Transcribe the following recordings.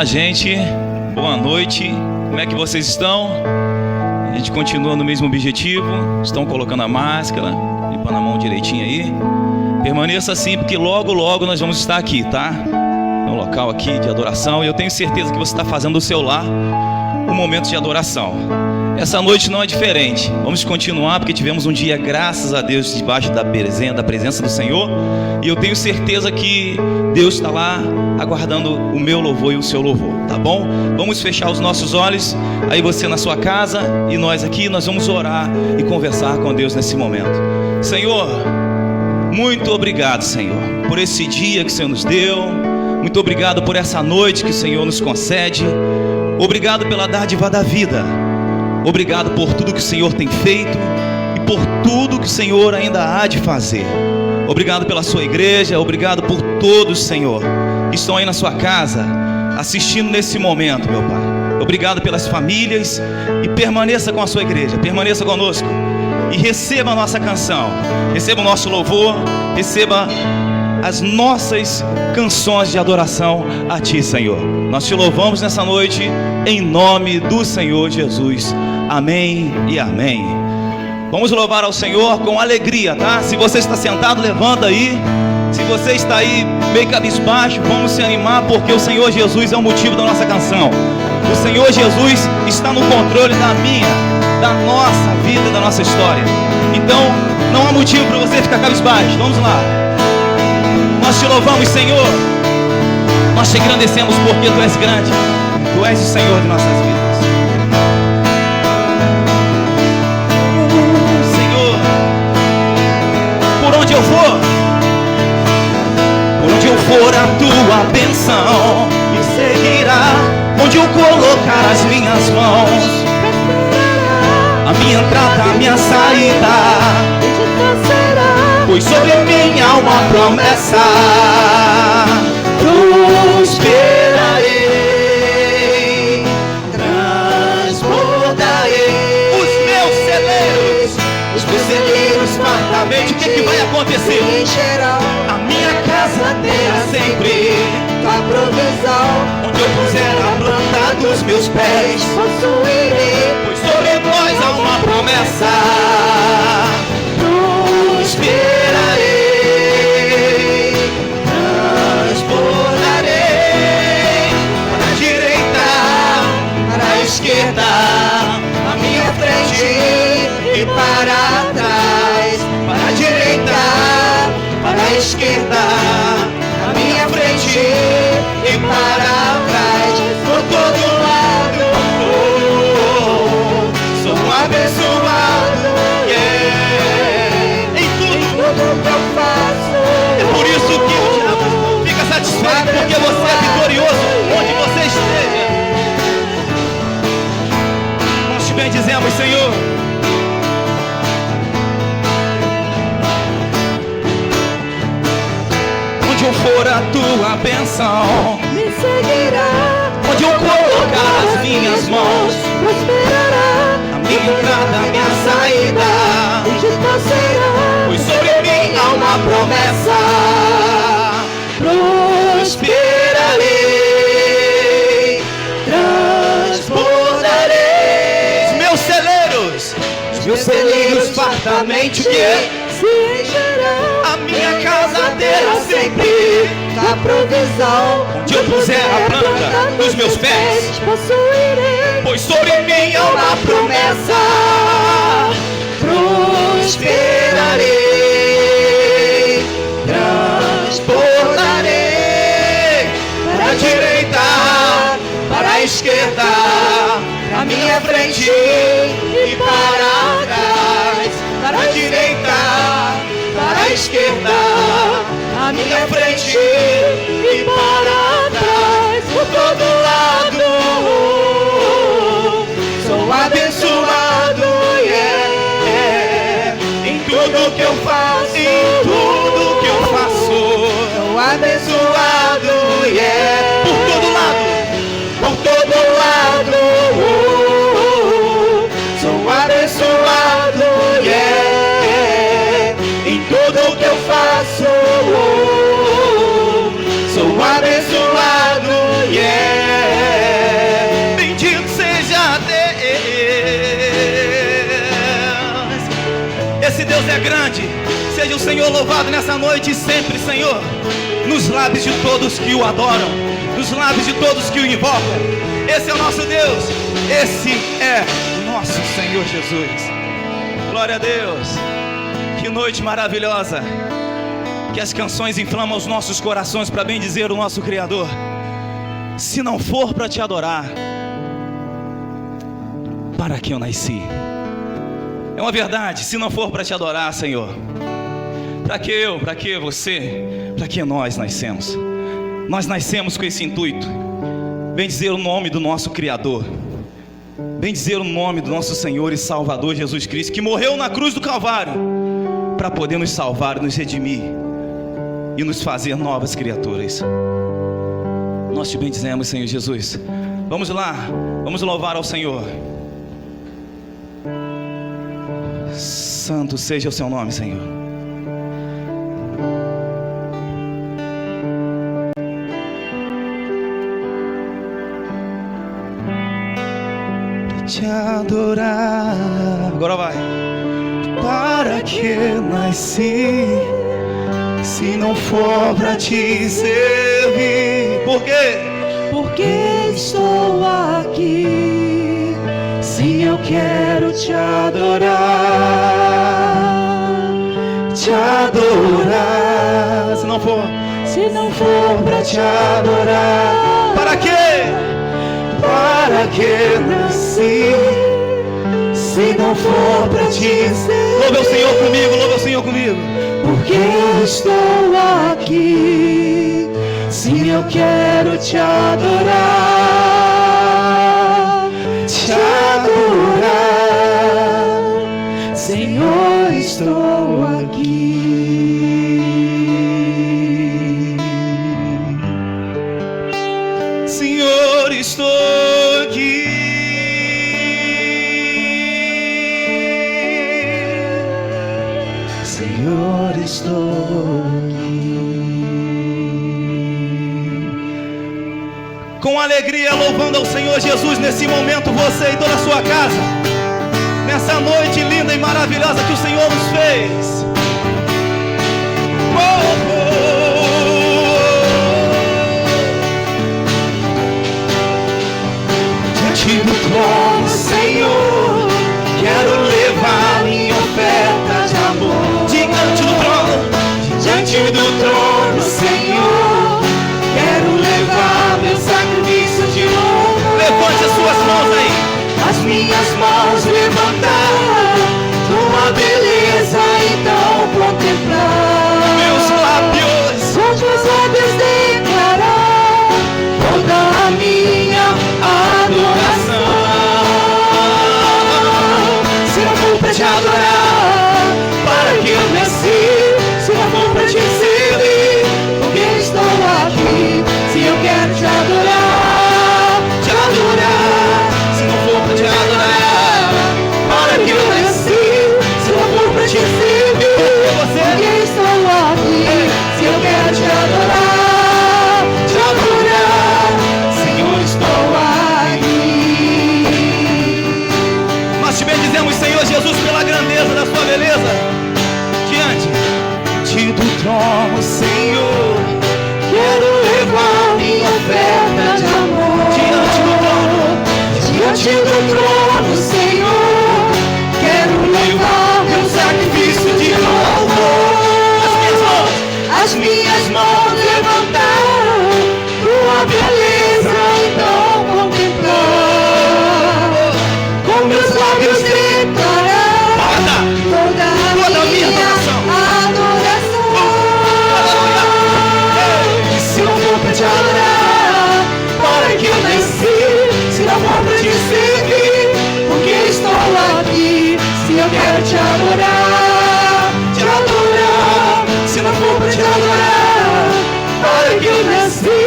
Olá, gente, boa noite, como é que vocês estão? A gente continua no mesmo objetivo, estão colocando a máscara, limpando a mão direitinho aí. Permaneça assim, porque logo logo nós vamos estar aqui, tá? No local aqui de adoração, e eu tenho certeza que você está fazendo do seu lar um momento de adoração. Essa noite não é diferente, vamos continuar porque tivemos um dia, graças a Deus, debaixo da presença do Senhor. E eu tenho certeza que Deus está lá aguardando o meu louvor e o seu louvor, tá bom? Vamos fechar os nossos olhos, aí você na sua casa e nós aqui, nós vamos orar e conversar com Deus nesse momento. Senhor, muito obrigado, Senhor, por esse dia que o Senhor nos deu. Muito obrigado por essa noite que o Senhor nos concede. Obrigado pela dádiva da vida. Obrigado por tudo que o Senhor tem feito e por tudo que o Senhor ainda há de fazer. Obrigado pela sua igreja, obrigado por todos, Senhor, que estão aí na sua casa, assistindo nesse momento, meu Pai. Obrigado pelas famílias e permaneça com a sua igreja, permaneça conosco e receba a nossa canção, receba o nosso louvor, receba as nossas canções de adoração a Ti, Senhor. Nós Te louvamos nessa noite, em nome do Senhor Jesus. Amém e amém. Vamos louvar ao Senhor com alegria, tá? Se você está sentado, levanta aí. Se você está aí meio cabisbaixo, vamos se animar, porque o Senhor Jesus é o motivo da nossa canção. O Senhor Jesus está no controle da minha, da nossa vida e da nossa história. Então, não há motivo para você ficar cabisbaixo. Vamos lá. Nós Te louvamos, Senhor. Nós Te engrandecemos porque Tu és grande. Tu és o Senhor de nossas vidas. Senhor, por onde eu for, a Tua bênção me seguirá. Onde eu colocar as minhas mãos, a minha entrada, a minha saída, pois sobre minha alma promessa, prosperarei, transbordarei. Os meus celeiros fartamente. O que vai acontecer? A minha casa terá sempre a provisão. Onde eu puser a planta dos meus pés, possuirei, pois sobre nós há uma promessa. Prosperarei, transbordarei, para a direita, para a esquerda, à minha frente e para trás. Para a direita, para a esquerda, à minha frente e para trás. Por todo lado, sou um abençoado, yeah. Em tudo que eu faço. É por isso que o diabo fica satisfeito, porque você é vitorioso onde você esteja. Nós Te bendizemos, Senhor. Onde eu for, a Tua bênção me seguirá. Onde eu colocar as minhas mãos, prosperará. A minha entrada, a minha saída, pois sobre mim há uma promessa. Prosperarei, transbordarei. Os meus celeiros fartamente que se encherão. A minha casa terá sempre a provisão. Onde eu puser a planta dos meus pés, possuirei, pois sobre mim há uma promessa. Prosperarei, transbordarei, para a direita, para a esquerda, à minha frente e para trás. Para a direita, para a esquerda, à minha frente e para trás. Por todo lado, sou abençoado, yeah. Em tudo que eu faço, sou abençoado, yeah. Por todo lado, sou abençoado, yeah. Em tudo que eu faço, sou abençoado, yeah. Deus é grande. Seja o Senhor louvado nessa noite e sempre, Senhor, nos lábios de todos que o adoram, nos lábios de todos que o invocam. Esse é o nosso Deus, esse é o nosso Senhor Jesus. Glória a Deus. Que noite maravilhosa. Que as canções inflamam os nossos corações para bem dizer o nosso Criador. Se não for para te adorar, para que eu nasci? É uma verdade. Se não for para te adorar, Senhor, para que eu, para que você, para que nós nascemos? Nós nascemos com esse intuito. Bem dizer o nome do nosso Criador, bem dizer o nome do nosso Senhor e Salvador Jesus Cristo, que morreu na cruz do Calvário para poder nos salvar, nos redimir e nos fazer novas criaturas. Nós te bendizemos, Senhor Jesus. Vamos lá, vamos louvar ao Senhor. Santo seja o seu nome, Senhor. Te adorar. Agora vai. Para que nasci, se não for para te servir? Por quê? Porque estou aqui. Sim, eu quero te adorar. Te adorar. Se não for para te adorar. Para quê? Para que nasci, se não for para te servir? Louve o Senhor comigo, louve o Senhor comigo. Porque eu estou aqui, sim, eu quero te adorar, te adorar, Senhor, estou aqui. Senhor, estou aqui. Senhor, estou aqui. Com alegria, louvando ao Senhor Jesus nesse momento, você e toda a sua casa, nessa noite linda e maravilhosa que o Senhor nos fez. Diante do trono, Senhor, quero levar minha oferta de amor. Diante do trono, diante do trono, Senhor, quero levar meu sacrifício de louvor. Levante as suas mãos aí. As minhas mãos levantar, tua beleza então contemplar. Meus lábios, com meus lábios declarar toda a minha adoração. Se não for pra te adorar, para que eu nasci? Se não for pra te servir, porque estou aqui? Se eu quero te adorar, te adorar. se não for para te adorar, Para que eu nasci? Se não for pra te servir, porque estou aqui? Se eu quero te adorar, Senhor, estou aqui. nós te bendizemos, Senhor Jesus, pela grandeza da sua beleza. Diante Do trono, Senhor, quero levar minha oferta de amor. Diante do trono, Senhor, quero levar meu sacrifício de louvor. As minhas mãos levantar, tua beleza então contemplar. Com meus lábios declarar toda a minha adoração. Se não for pra te adorar, para que eu nasci? Se não for pra te servir, porque estou aqui? Se eu quero te adorar, se não for pra te adorar, para que eu nasci?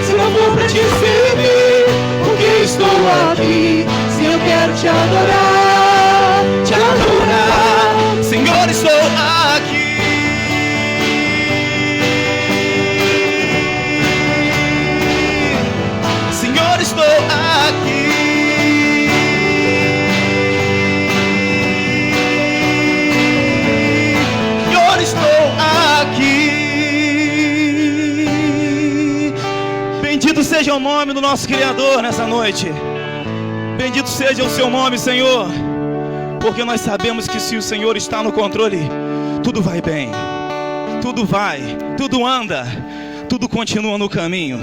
Se não for pra te servir, porque estou aqui? Se eu quero te adorar, Senhor, estou aqui. Senhor, estou aqui. seja o nome do nosso Criador nessa noite. Bendito seja o seu nome, Senhor. Porque nós sabemos que se o Senhor está no controle, tudo vai bem. Tudo vai, tudo anda, tudo continua no caminho.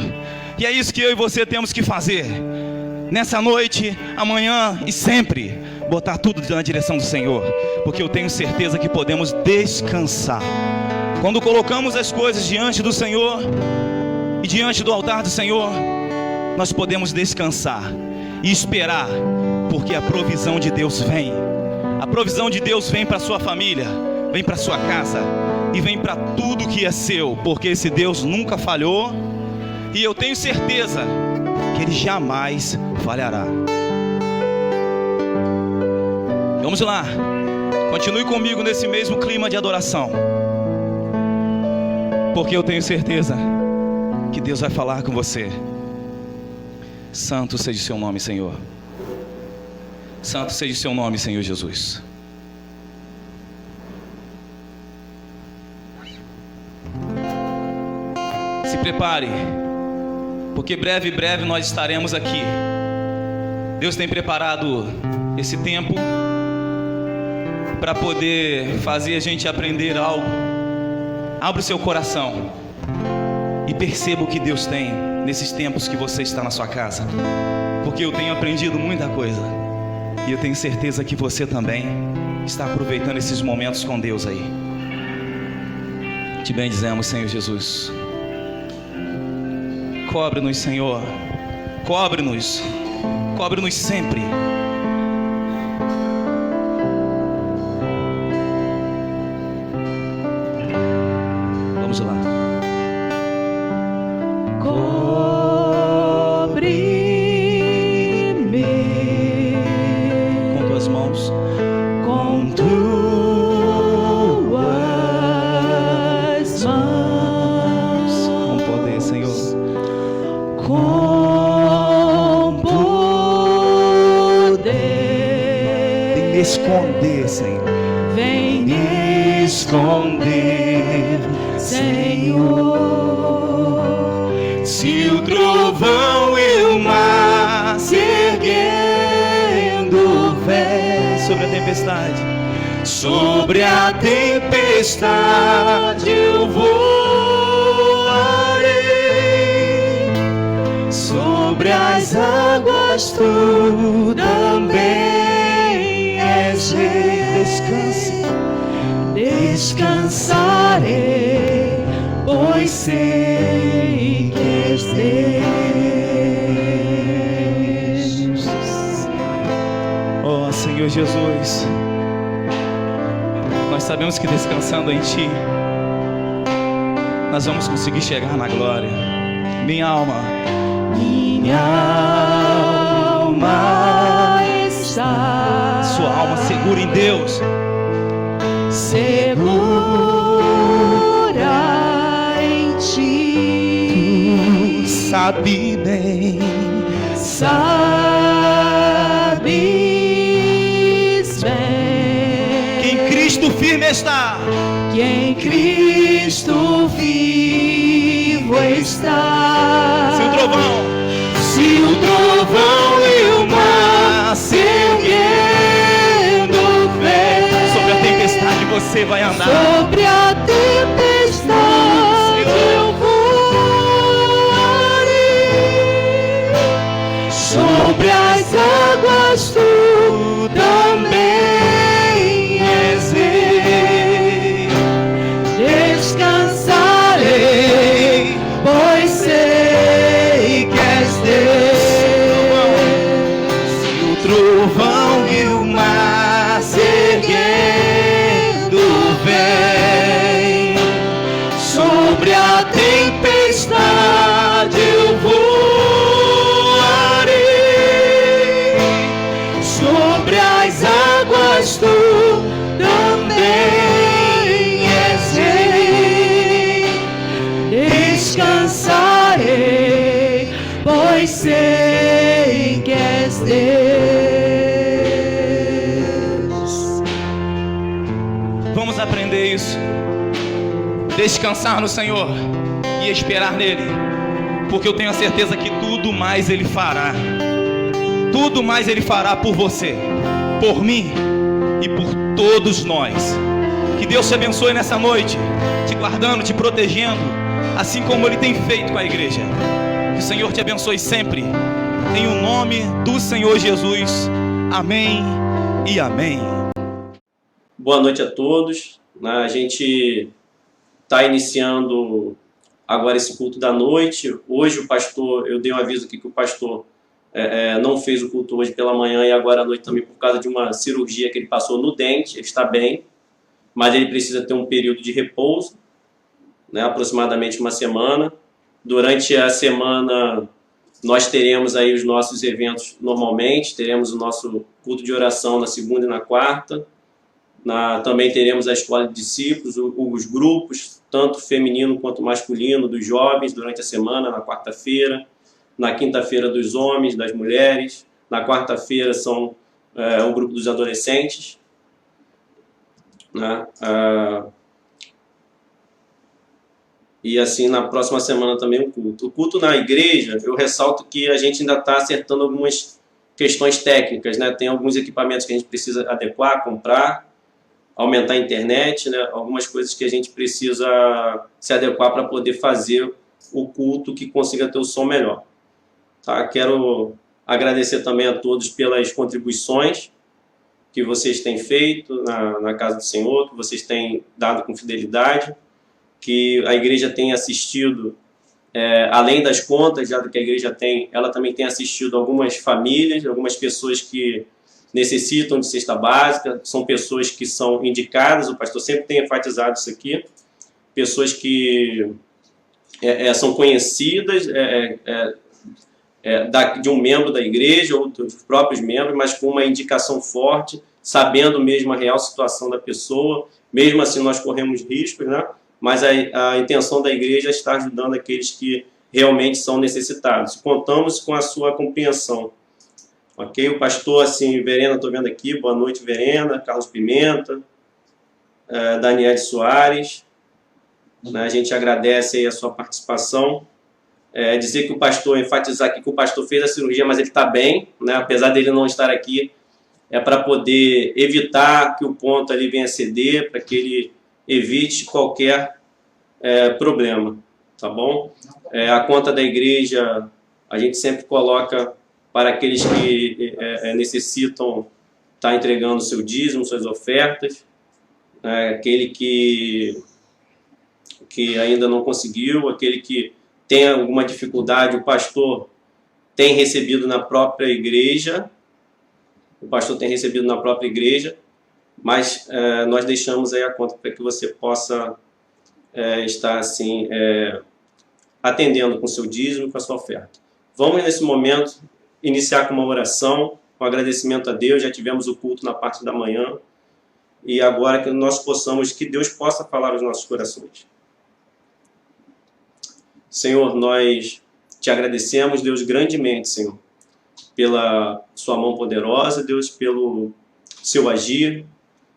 E é isso que eu e você temos que fazer. Nessa noite, amanhã e sempre, botar tudo na direção do Senhor. Porque eu tenho certeza que podemos descansar. Quando colocamos as coisas diante do Senhor e diante do altar do Senhor, nós podemos descansar e esperar, porque a provisão de Deus vem. A provisão de Deus vem para a sua família, vem para a sua casa e vem para tudo que é seu, porque esse Deus nunca falhou e eu tenho certeza que Ele jamais falhará. Vamos lá, continue comigo nesse mesmo clima de adoração, porque eu tenho certeza que Deus vai falar com você. Santo seja o seu nome, Senhor. Santo seja o seu nome, Senhor Jesus. Se prepare, porque breve nós estaremos aqui. Deus tem preparado esse tempo para poder fazer a gente aprender algo. Abra o seu coração e perceba o que Deus tem nesses tempos que você está na sua casa, porque eu tenho aprendido muita coisa e eu tenho certeza que você também está aproveitando esses momentos com Deus aí. Te bendizemos, Senhor Jesus. Cobre-nos, Senhor. Cobre-nos. Cobre-nos sempre. Vamos lá. Cobre-me Com tuas mãos. com tuas mãos, Com poder, Senhor. com poder. Vem me esconder, Senhor. Vem me esconder, Senhor. Se o trovão e o mar se erguendo vem Sobre a tempestade. sobre a tempestade, eu voarei. Sobre as águas tu também és rei. Descanse. Descansarei, pois sei que és Deus. Oh, Senhor Jesus, nós sabemos que descansando em Ti, nós vamos conseguir chegar na glória. Minha alma está sua alma segura em Deus. segura em Ti. Sabe bem. Sabes bem Que em Cristo firme está. que em Cristo vivo está. Se o trovão e o mar se erguendo vem, sobre a tempestade você vai andar. sobre a tempestade eu voarei. Sobre as águas tu também és rei. Descansarei, pois sei que és Deus. Se o trovão e o mar se Erguendo vem, sobre a tempestade eu voarei. Sobre as águas tu também és rei. Descansarei, pois sei que és Deus. Vamos aprender isso. Descansar no Senhor e esperar nele. porque eu tenho a certeza que tudo mais Ele fará. Tudo mais Ele fará por você, por mim e por todos nós. Que Deus te abençoe nessa noite, te guardando, te protegendo, assim como Ele tem feito com a igreja. Que o Senhor te abençoe sempre, em o nome do Senhor Jesus. Amém e amém. Boa noite a todos. A gente está iniciando agora esse culto da noite. Hoje o pastor, eu dei um aviso aqui que o pastor não fez o culto hoje pela manhã e agora à noite também por causa de uma cirurgia que ele passou no dente. Ele está bem, mas ele precisa ter um período de repouso, né, aproximadamente uma semana. Durante a semana nós teremos aí os nossos eventos normalmente, teremos o nosso culto de oração na segunda e na quarta. Também teremos a escola de discípulos, os grupos, tanto feminino quanto masculino, dos jovens durante a semana, na quarta-feira. Na quinta-feira dos homens, das mulheres. Na quarta-feira são o grupo dos adolescentes. Né? E assim na próxima semana também o culto. O culto na igreja, eu ressalto que a gente ainda está acertando algumas questões técnicas, né? Tem alguns equipamentos que a gente precisa adequar, comprar, aumentar a internet, né? Algumas coisas que a gente precisa se adequar para poder fazer o culto que consiga ter o som melhor. Tá? Quero agradecer também a todos pelas contribuições que vocês têm feito na casa do Senhor, que vocês têm dado com fidelidade, que a igreja tem assistido, além das contas, já que a igreja tem, ela também tem assistido algumas famílias, algumas pessoas que necessitam de cesta básica, são pessoas que são indicadas, o pastor sempre tem enfatizado isso aqui, pessoas que são conhecidas de um membro da igreja ou dos próprios membros, mas com uma indicação forte, sabendo mesmo a real situação da pessoa. Mesmo assim nós corremos riscos, né? Mas a intenção da igreja é estar ajudando aqueles que realmente são necessitados. Contamos com a sua compreensão. Ok? O pastor, assim, Verena, estou vendo aqui, boa noite, Verena, Carlos Pimenta, Daniel Soares, né? A gente agradece aí a sua participação. Dizer que o pastor, enfatizar aqui que o pastor fez a cirurgia, mas ele está bem, né? Apesar dele não estar aqui, é para poder evitar que o ponto ali venha ceder, para que ele evite qualquer problema, tá bom? A conta da igreja a gente sempre coloca para aqueles que necessitam estar entregando seu dízimo, suas ofertas, aquele que ainda não conseguiu, aquele que tem alguma dificuldade, o pastor tem recebido na própria igreja, mas nós deixamos aí a conta para que você possa estar assim, atendendo com seu dízimo e com a sua oferta. Vamos nesse momento iniciar com uma oração, um agradecimento a Deus. Já tivemos o culto na parte da manhã e agora que nós possamos, que Deus possa falar aos nossos corações. Senhor, nós te agradecemos, Deus, grandemente, Senhor, pela sua mão poderosa, Deus, pelo seu agir,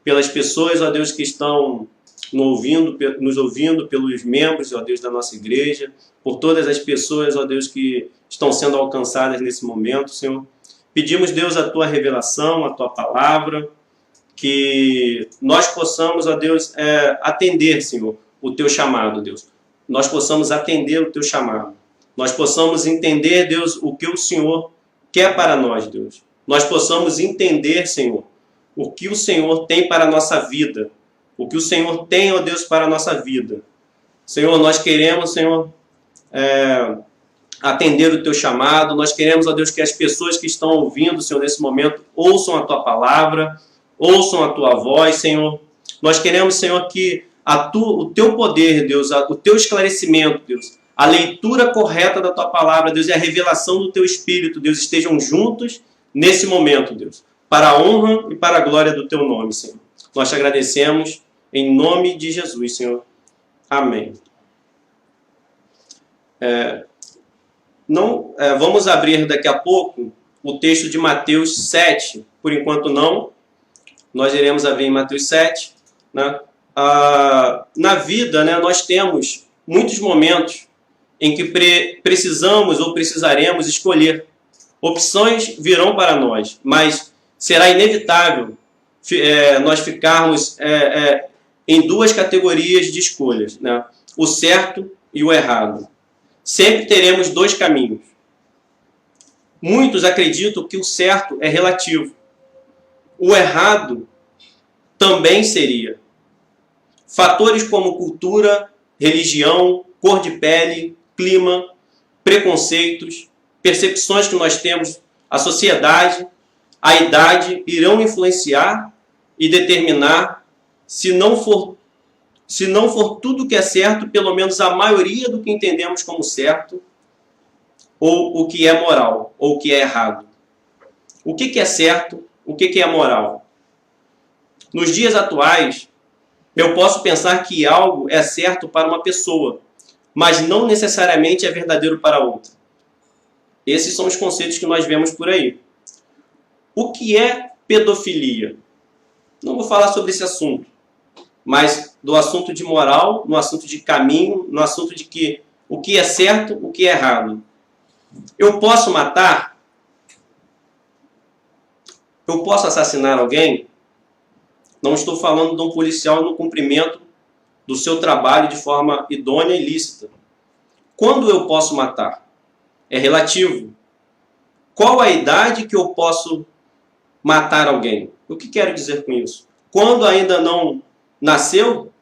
pelas pessoas, ó Deus, que estão nos ouvindo, pelos membros, ó Deus, da nossa igreja, por todas as pessoas, ó Deus, que estão sendo alcançadas nesse momento, Senhor. Pedimos, Deus, a tua revelação, a tua palavra, que nós possamos, ó Deus, atender, Senhor, o teu chamado, Deus. Nós possamos atender o teu chamado. Nós possamos entender, Deus, o que o Senhor quer para nós, Deus. Nós possamos entender, Senhor, o que o Senhor tem para a nossa vida. O que o Senhor tem, ó Deus, para a nossa vida. Senhor, nós queremos, Senhor, atender o teu chamado. Nós queremos, ó Deus, que as pessoas que estão ouvindo, Senhor, nesse momento, ouçam a tua palavra, ouçam a tua voz, Senhor. Nós queremos, Senhor, que o teu poder, Deus, o teu esclarecimento, Deus, a leitura correta da tua palavra, Deus, e a revelação do teu Espírito, Deus, estejam juntos nesse momento, Deus, para a honra e para a glória do teu nome, Senhor. Nós te agradecemos em nome de Jesus, Senhor. Amém. Vamos abrir daqui a pouco o texto de Mateus 7. Por enquanto não. Nós iremos abrir em Mateus 7, né? Na vida, né, nós temos muitos momentos em que precisamos ou precisaremos escolher. Opções virão para nós, mas será inevitável nós ficarmos em duas categorias de escolhas, né? O certo e o errado. Sempre teremos dois caminhos. Muitos acreditam que o certo é relativo. O errado também seria. Fatores como cultura, religião, cor de pele, clima, preconceitos, percepções que nós temos, a sociedade, a idade, irão influenciar e determinar, se não for tudo que é certo, pelo menos a maioria do que entendemos como certo, ou o que é moral, ou o que é errado. O que é certo, o que é moral? Nos dias atuais, eu posso pensar que algo é certo para uma pessoa, mas não necessariamente é verdadeiro para outra. Esses são os conceitos que nós vemos por aí. O que é pedofilia? Não vou falar sobre esse assunto, mas do assunto de moral, no assunto de caminho, no assunto de o que é certo, o que é errado. Eu posso matar? Eu posso assassinar alguém? Não estou falando de um policial no cumprimento do seu trabalho de forma idônea e lícita. Quando eu posso matar? É relativo. Qual a idade que eu posso matar alguém? O que quero dizer com isso? Quando ainda não nasceu,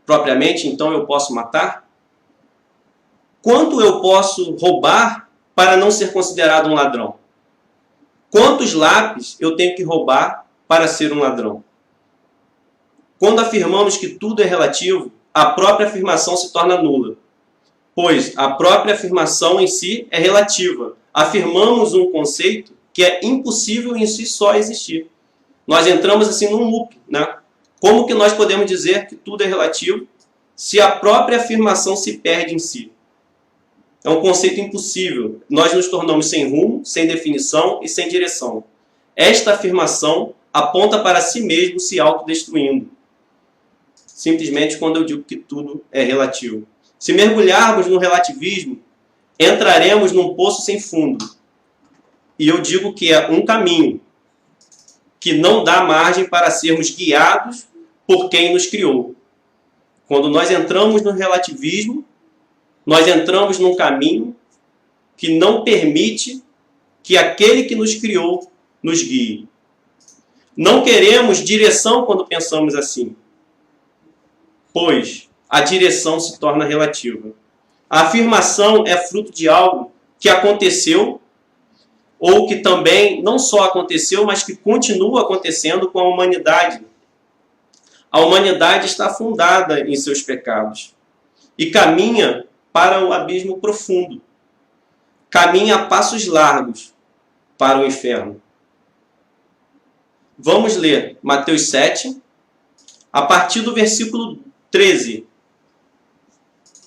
propriamente, então eu posso matar? Quanto eu posso roubar para não ser considerado um ladrão? Quantos lápis eu tenho que roubar para ser um ladrão? Quando afirmamos que tudo é relativo, a própria afirmação se torna nula, pois a própria afirmação em si é relativa. Afirmamos um conceito que é impossível em si só existir. Nós entramos assim num loop, né? Como que nós podemos dizer que tudo é relativo se a própria afirmação se perde em si? É um conceito impossível. Nós nos tornamos sem rumo, sem definição e sem direção. Esta afirmação aponta para si mesmo se autodestruindo. Simplesmente quando eu digo que tudo é relativo. Se mergulharmos no relativismo, entraremos num poço sem fundo. E eu digo que é um caminho que não dá margem para sermos guiados por quem nos criou. Quando nós entramos no relativismo, nós entramos num caminho que não permite que aquele que nos criou nos guie. Não queremos direção quando pensamos assim, pois a direção se torna relativa. A afirmação é fruto de algo que aconteceu ou que também não só aconteceu, mas que continua acontecendo com a humanidade. A humanidade está afundada em seus pecados e caminha para o abismo profundo. Caminha a passos largos para o inferno. Vamos ler Mateus 7, a partir do versículo 13.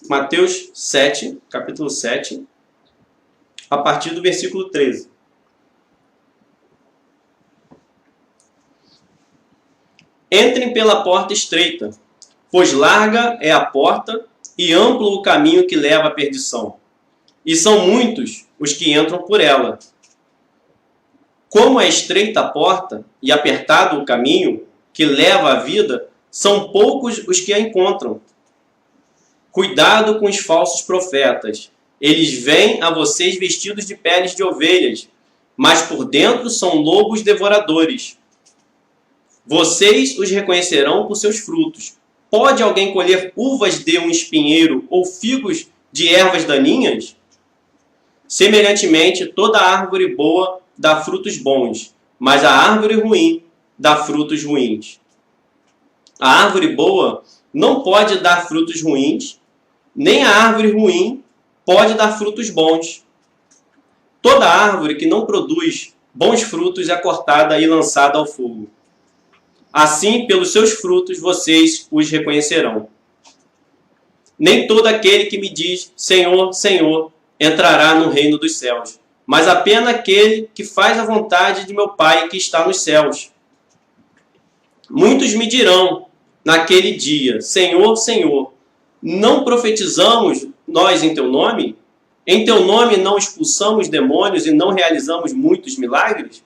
Mateus 7, capítulo 7, a partir do versículo 13. Entrem pela porta estreita, pois larga é a porta e amplo o caminho que leva à perdição, e são muitos os que entram por ela. Como é estreita a porta e apertado o caminho que leva à vida, são poucos os que a encontram. Cuidado com os falsos profetas. Eles vêm a vocês vestidos de peles de ovelhas, mas por dentro são lobos devoradores. Vocês os reconhecerão por seus frutos. Pode alguém colher uvas de um espinheiro ou figos de ervas daninhas? Semelhantemente, toda árvore boa dá frutos bons, mas a árvore ruim dá frutos ruins. A árvore boa não pode dar frutos ruins, nem a árvore ruim pode dar frutos bons. Toda árvore que não produz bons frutos é cortada e lançada ao fogo. Assim, pelos seus frutos, vocês os reconhecerão. Nem todo aquele que me diz, Senhor, Senhor, entrará no reino dos céus, mas apenas aquele que faz a vontade de meu Pai que está nos céus. Muitos me dirão, naquele dia, Senhor, Senhor, não profetizamos nós em teu nome? Em teu nome não expulsamos demônios e não realizamos muitos milagres?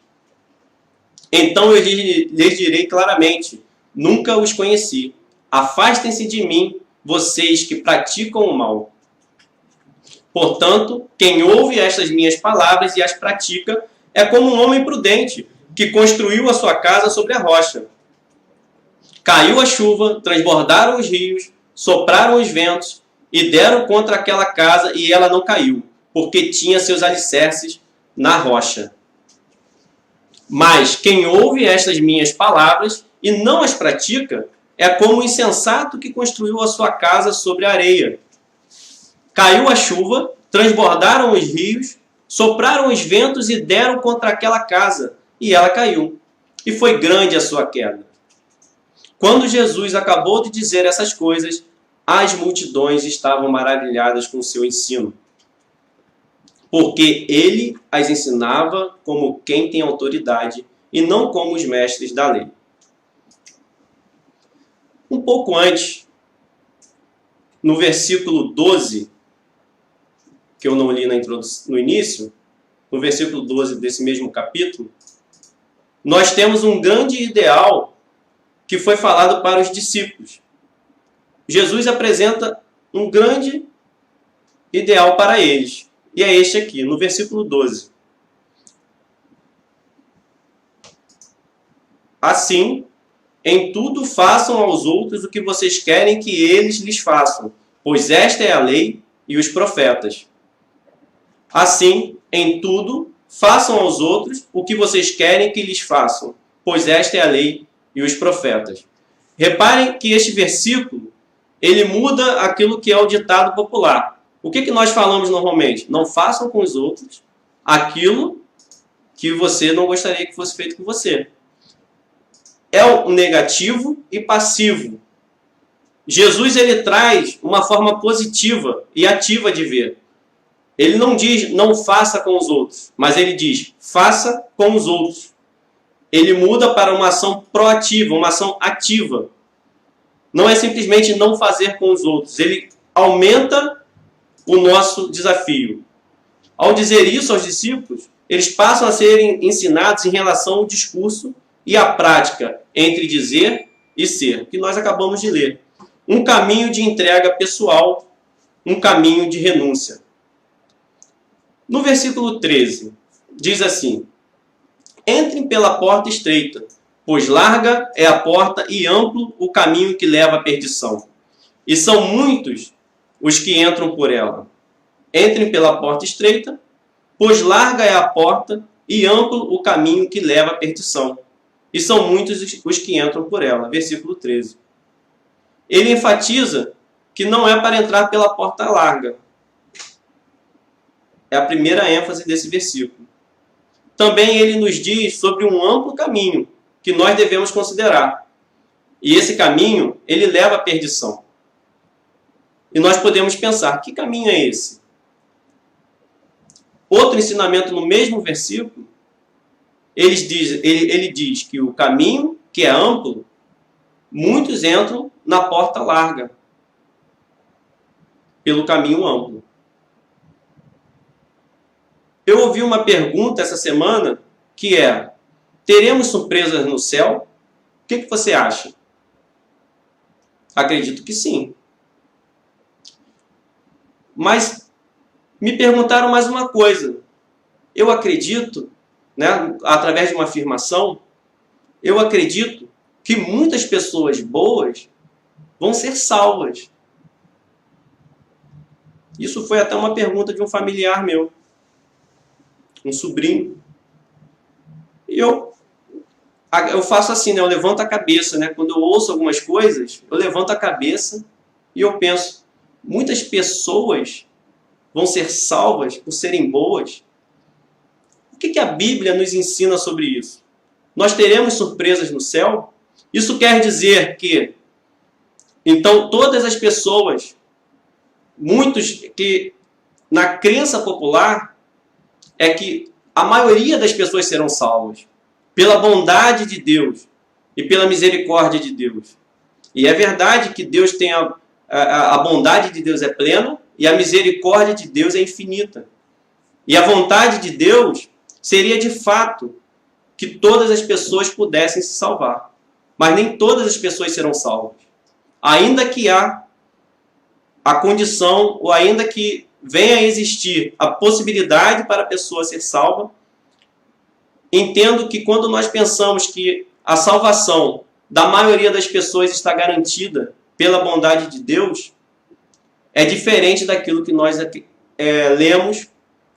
Então eu lhes direi claramente, nunca os conheci. Afastem-se de mim, vocês que praticam o mal. Portanto, quem ouve estas minhas palavras e as pratica é como um homem prudente que construiu a sua casa sobre a rocha. Caiu a chuva, transbordaram os rios, sopraram os ventos e deram contra aquela casa e ela não caiu, porque tinha seus alicerces na rocha. Mas quem ouve estas minhas palavras e não as pratica é como o insensato que construiu a sua casa sobre a areia. Caiu a chuva, transbordaram os rios, sopraram os ventos e deram contra aquela casa, e ela caiu. E foi grande a sua queda. Quando Jesus acabou de dizer essas coisas, as multidões estavam maravilhadas com o seu ensino, porque ele as ensinava como quem tem autoridade e não como os mestres da lei. Um pouco antes, no versículo 12, que eu não li no início, no versículo 12 desse mesmo capítulo, nós temos um grande ideal que foi falado para os discípulos. Jesus apresenta um grande ideal para eles. E é este aqui, no versículo 12. Assim, em tudo façam aos outros o que vocês querem que eles lhes façam, pois esta é a lei e os profetas. Assim, em tudo, façam aos outros o que vocês querem que lhes façam, pois esta é a lei e os profetas. Reparem que este versículo, ele muda aquilo que é o ditado popular. O que nós falamos normalmente? Não façam com os outros aquilo que você não gostaria que fosse feito com você. É o negativo e passivo. Jesus, ele traz uma forma positiva e ativa de ver. Ele não diz, não faça com os outros, mas ele diz, faça com os outros. Ele muda para uma ação proativa, uma ação ativa. Não é simplesmente não fazer com os outros. Ele aumenta o nosso desafio. Ao dizer isso aos discípulos, eles passam a serem ensinados em relação ao discurso e à prática entre dizer e ser, que nós acabamos de ler. Um caminho de entrega pessoal, um caminho de renúncia. No versículo 13, diz assim, entrem pela porta estreita, pois larga é a porta e amplo o caminho que leva à perdição. E são muitos os que entram por ela. Entrem pela porta estreita, pois larga é a porta e amplo o caminho que leva à perdição. E são muitos os que entram por ela. Versículo 13. Ele enfatiza que não é para entrar pela porta larga. É a primeira ênfase desse versículo. Também ele nos diz sobre um amplo caminho que nós devemos considerar. E esse caminho, ele leva à perdição. E nós podemos pensar, que caminho é esse? Outro ensinamento no mesmo versículo, ele diz que o caminho, que é amplo, muitos entram na porta larga, pelo caminho amplo. Eu ouvi uma pergunta essa semana, que é, teremos surpresas no céu? O que você acha? Acredito que sim. Mas me perguntaram mais uma coisa. Eu acredito, né, através de uma afirmação, eu acredito que muitas pessoas boas vão ser salvas. Isso foi até uma pergunta de um familiar meu, um sobrinho. E eu faço assim, né, eu levanto a cabeça, né, quando eu ouço algumas coisas, eu levanto a cabeça e eu penso, muitas pessoas vão ser salvas por serem boas? O que a Bíblia nos ensina sobre isso? Nós teremos surpresas no céu? Isso quer dizer que, então, todas as pessoas, muitos que, na crença popular, é que a maioria das pessoas serão salvas pela bondade de Deus e pela misericórdia de Deus. E é verdade que Deus tem a bondade de Deus é plena e a misericórdia de Deus é infinita. E a vontade de Deus seria de fato que todas as pessoas pudessem se salvar. Mas nem todas as pessoas serão salvas. Ainda que há a condição, ou ainda que venha a existir a possibilidade para a pessoa ser salva, entendo que quando nós pensamos que a salvação da maioria das pessoas está garantida pela bondade de Deus, é diferente daquilo que nós lemos,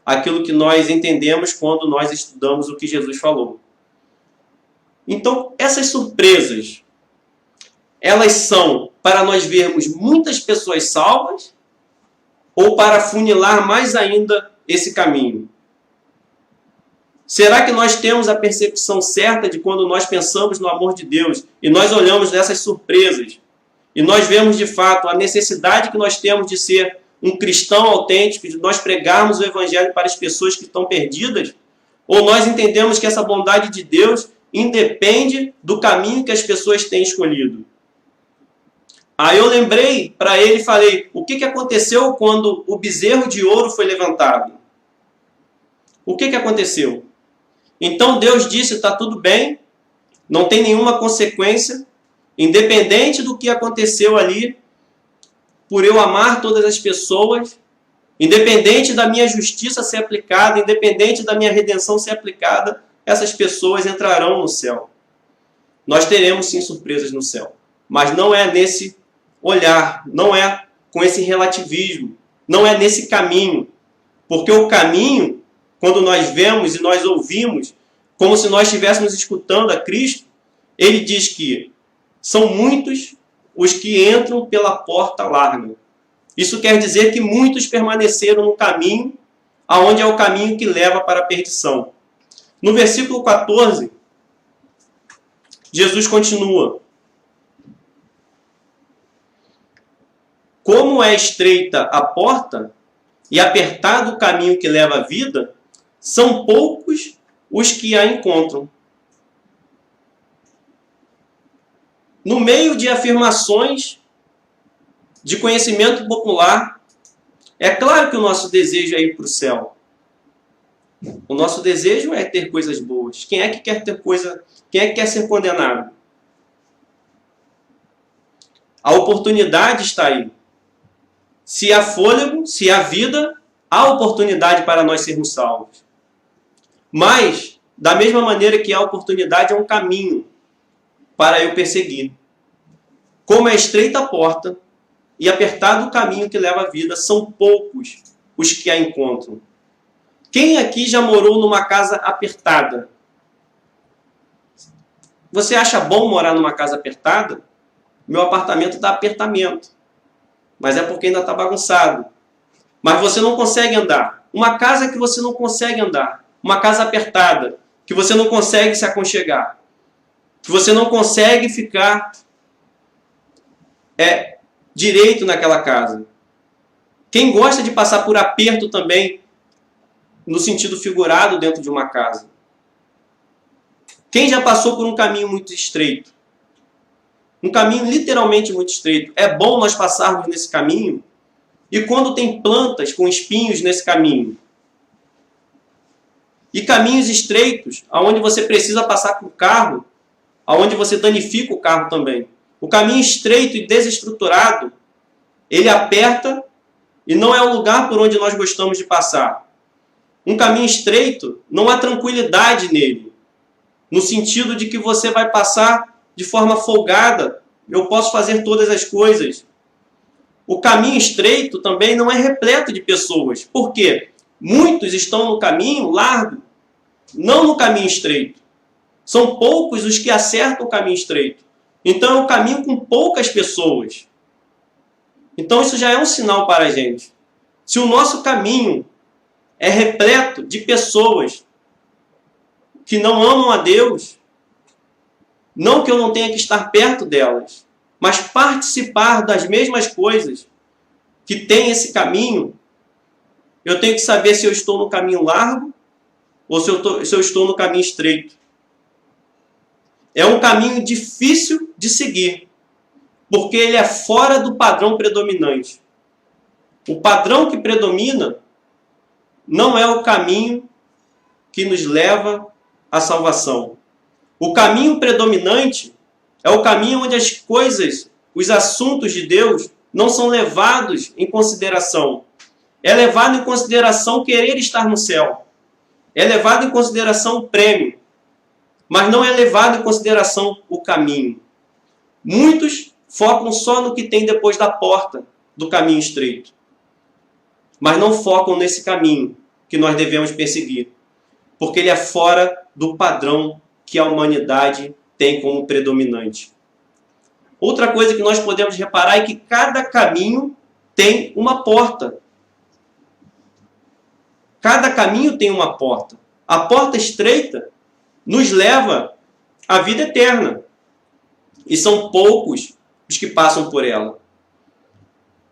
aquilo que nós entendemos quando nós estudamos o que Jesus falou. Então, essas surpresas, elas são para nós vermos muitas pessoas salvas ou para funilar mais ainda esse caminho? Será que nós temos a percepção certa de quando nós pensamos no amor de Deus e nós olhamos nessas surpresas e nós vemos de fato a necessidade que nós temos de ser um cristão autêntico, de nós pregarmos o evangelho para as pessoas que estão perdidas? Ou nós entendemos que essa bondade de Deus independe do caminho que as pessoas têm escolhido? Aí eu lembrei para ele e falei, o que aconteceu quando o bezerro de ouro foi levantado? O que aconteceu? Então Deus disse, está tudo bem, não tem nenhuma consequência, independente do que aconteceu ali, por eu amar todas as pessoas, independente da minha justiça ser aplicada, independente da minha redenção ser aplicada, essas pessoas entrarão no céu. Nós teremos sim surpresas no céu, mas não é nesse olhar, não é com esse relativismo, não é nesse caminho, porque o caminho, quando nós vemos e nós ouvimos, como se nós estivéssemos escutando a Cristo, ele diz que são muitos os que entram pela porta larga. Isso quer dizer que muitos permaneceram no caminho, aonde é o caminho que leva para a perdição. No versículo 14, Jesus continua. Como é estreita a porta e apertado o caminho que leva à vida, são poucos os que a encontram. No meio de afirmações de conhecimento popular, é claro que o nosso desejo é ir para o céu. O nosso desejo é ter coisas boas. Quem é que quer ter coisa? Quem é que quer ser condenado? A oportunidade está aí. Se há fôlego, se há vida, há oportunidade para nós sermos salvos. Mas, da mesma maneira que há oportunidade, é um caminho para eu perseguir. Como é estreita a porta e apertado o caminho que leva à vida, são poucos os que a encontram. Quem aqui já morou numa casa apertada? Você acha bom morar numa casa apertada? Meu apartamento dá apertamento, mas é porque ainda está bagunçado. Mas você não consegue andar. Uma casa que você não consegue andar, uma casa apertada, que você não consegue se aconchegar, que você não consegue ficar direito naquela casa. Quem gosta de passar por aperto também, no sentido figurado dentro de uma casa? Quem já passou por um caminho muito estreito? Um caminho literalmente muito estreito. É bom nós passarmos nesse caminho? E quando tem plantas com espinhos nesse caminho? E caminhos estreitos, onde você precisa passar com o carro, onde você danifica o carro também. O caminho estreito e desestruturado, ele aperta e não é o lugar por onde nós gostamos de passar. Um caminho estreito, não há tranquilidade nele, no sentido de que você vai passar de forma folgada, eu posso fazer todas as coisas. O caminho estreito também não é repleto de pessoas. Por quê? Muitos estão no caminho largo, não no caminho estreito. São poucos os que acertam o caminho estreito. Então é um caminho com poucas pessoas. Então isso já é um sinal para a gente. Se o nosso caminho é repleto de pessoas que não amam a Deus, não que eu não tenha que estar perto delas, mas participar das mesmas coisas que tem esse caminho, eu tenho que saber se eu estou no caminho largo ou se eu estou no caminho estreito. É um caminho difícil de seguir, porque ele é fora do padrão predominante. O padrão que predomina não é o caminho que nos leva à salvação. O caminho predominante é o caminho onde as coisas, os assuntos de Deus não são levados em consideração. É levado em consideração querer estar no céu. É levado em consideração o prêmio. Mas não é levado em consideração o caminho. Muitos focam só no que tem depois da porta do caminho estreito. Mas não focam nesse caminho que nós devemos perseguir. Porque ele é fora do padrão que a humanidade tem como predominante. Outra coisa que nós podemos reparar é que cada caminho tem uma porta. Cada caminho tem uma porta. A porta estreita nos leva à vida eterna. E são poucos os que passam por ela.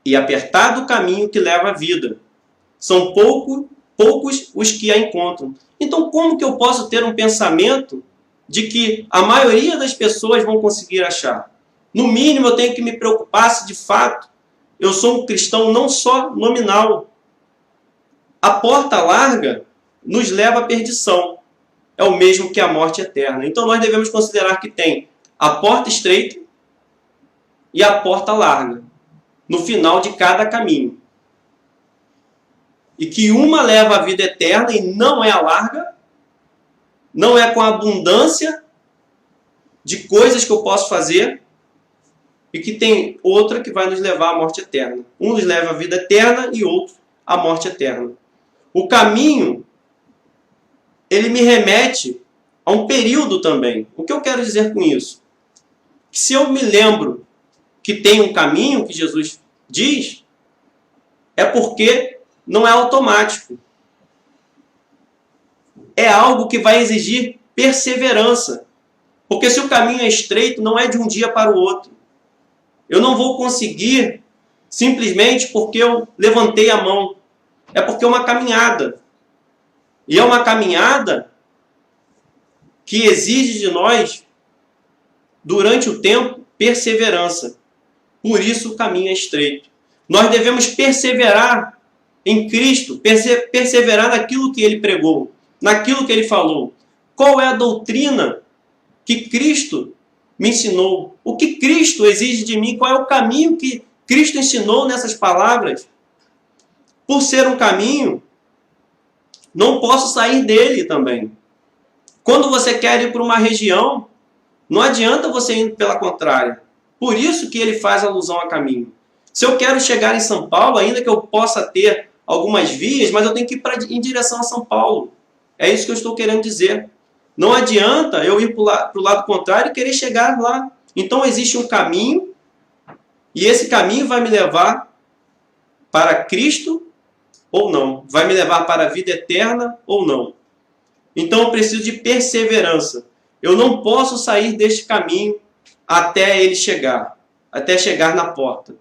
E apertado o caminho que leva à vida. São poucos os que a encontram. Então, como que eu posso ter um pensamento de que a maioria das pessoas vão conseguir achar? No mínimo, eu tenho que me preocupar se, de fato, eu sou um cristão não só nominal. A porta larga nos leva à perdição. É o mesmo que a morte eterna. Então, nós devemos considerar que tem a porta estreita e a porta larga no final de cada caminho. E que uma leva à vida eterna e não é a larga, não é com a abundância de coisas que eu posso fazer, e que tem outra que vai nos levar à morte eterna. Um nos leva à vida eterna e outro à morte eterna. O caminho, ele me remete a um período também. O que eu quero dizer com isso? Que se eu me lembro que tem um caminho que Jesus diz, é porque não é automático. É algo que vai exigir perseverança. Porque se o caminho é estreito, não é de um dia para o outro. Eu não vou conseguir simplesmente porque eu levantei a mão. É porque é uma caminhada. E é uma caminhada que exige de nós, durante o tempo, perseverança. Por isso o caminho é estreito. Nós devemos perseverar em Cristo, perseverar naquilo que Ele pregou, naquilo que Ele falou. Qual é a doutrina que Cristo me ensinou? O que Cristo exige de mim? Qual é o caminho que Cristo ensinou nessas palavras? Por ser um caminho, não posso sair dele também. Quando você quer ir para uma região, não adianta você ir pela contrária. Por isso que ele faz alusão a caminho. Se eu quero chegar em São Paulo, ainda que eu possa ter algumas vias, mas eu tenho que ir em direção a São Paulo. É isso que eu estou querendo dizer. Não adianta eu ir para o lado contrário e querer chegar lá. Então existe um caminho, e esse caminho vai me levar para Cristo ou não. Vai me levar para a vida eterna ou não. Então eu preciso de perseverança. Eu não posso sair deste caminho até ele chegar. Até chegar na porta.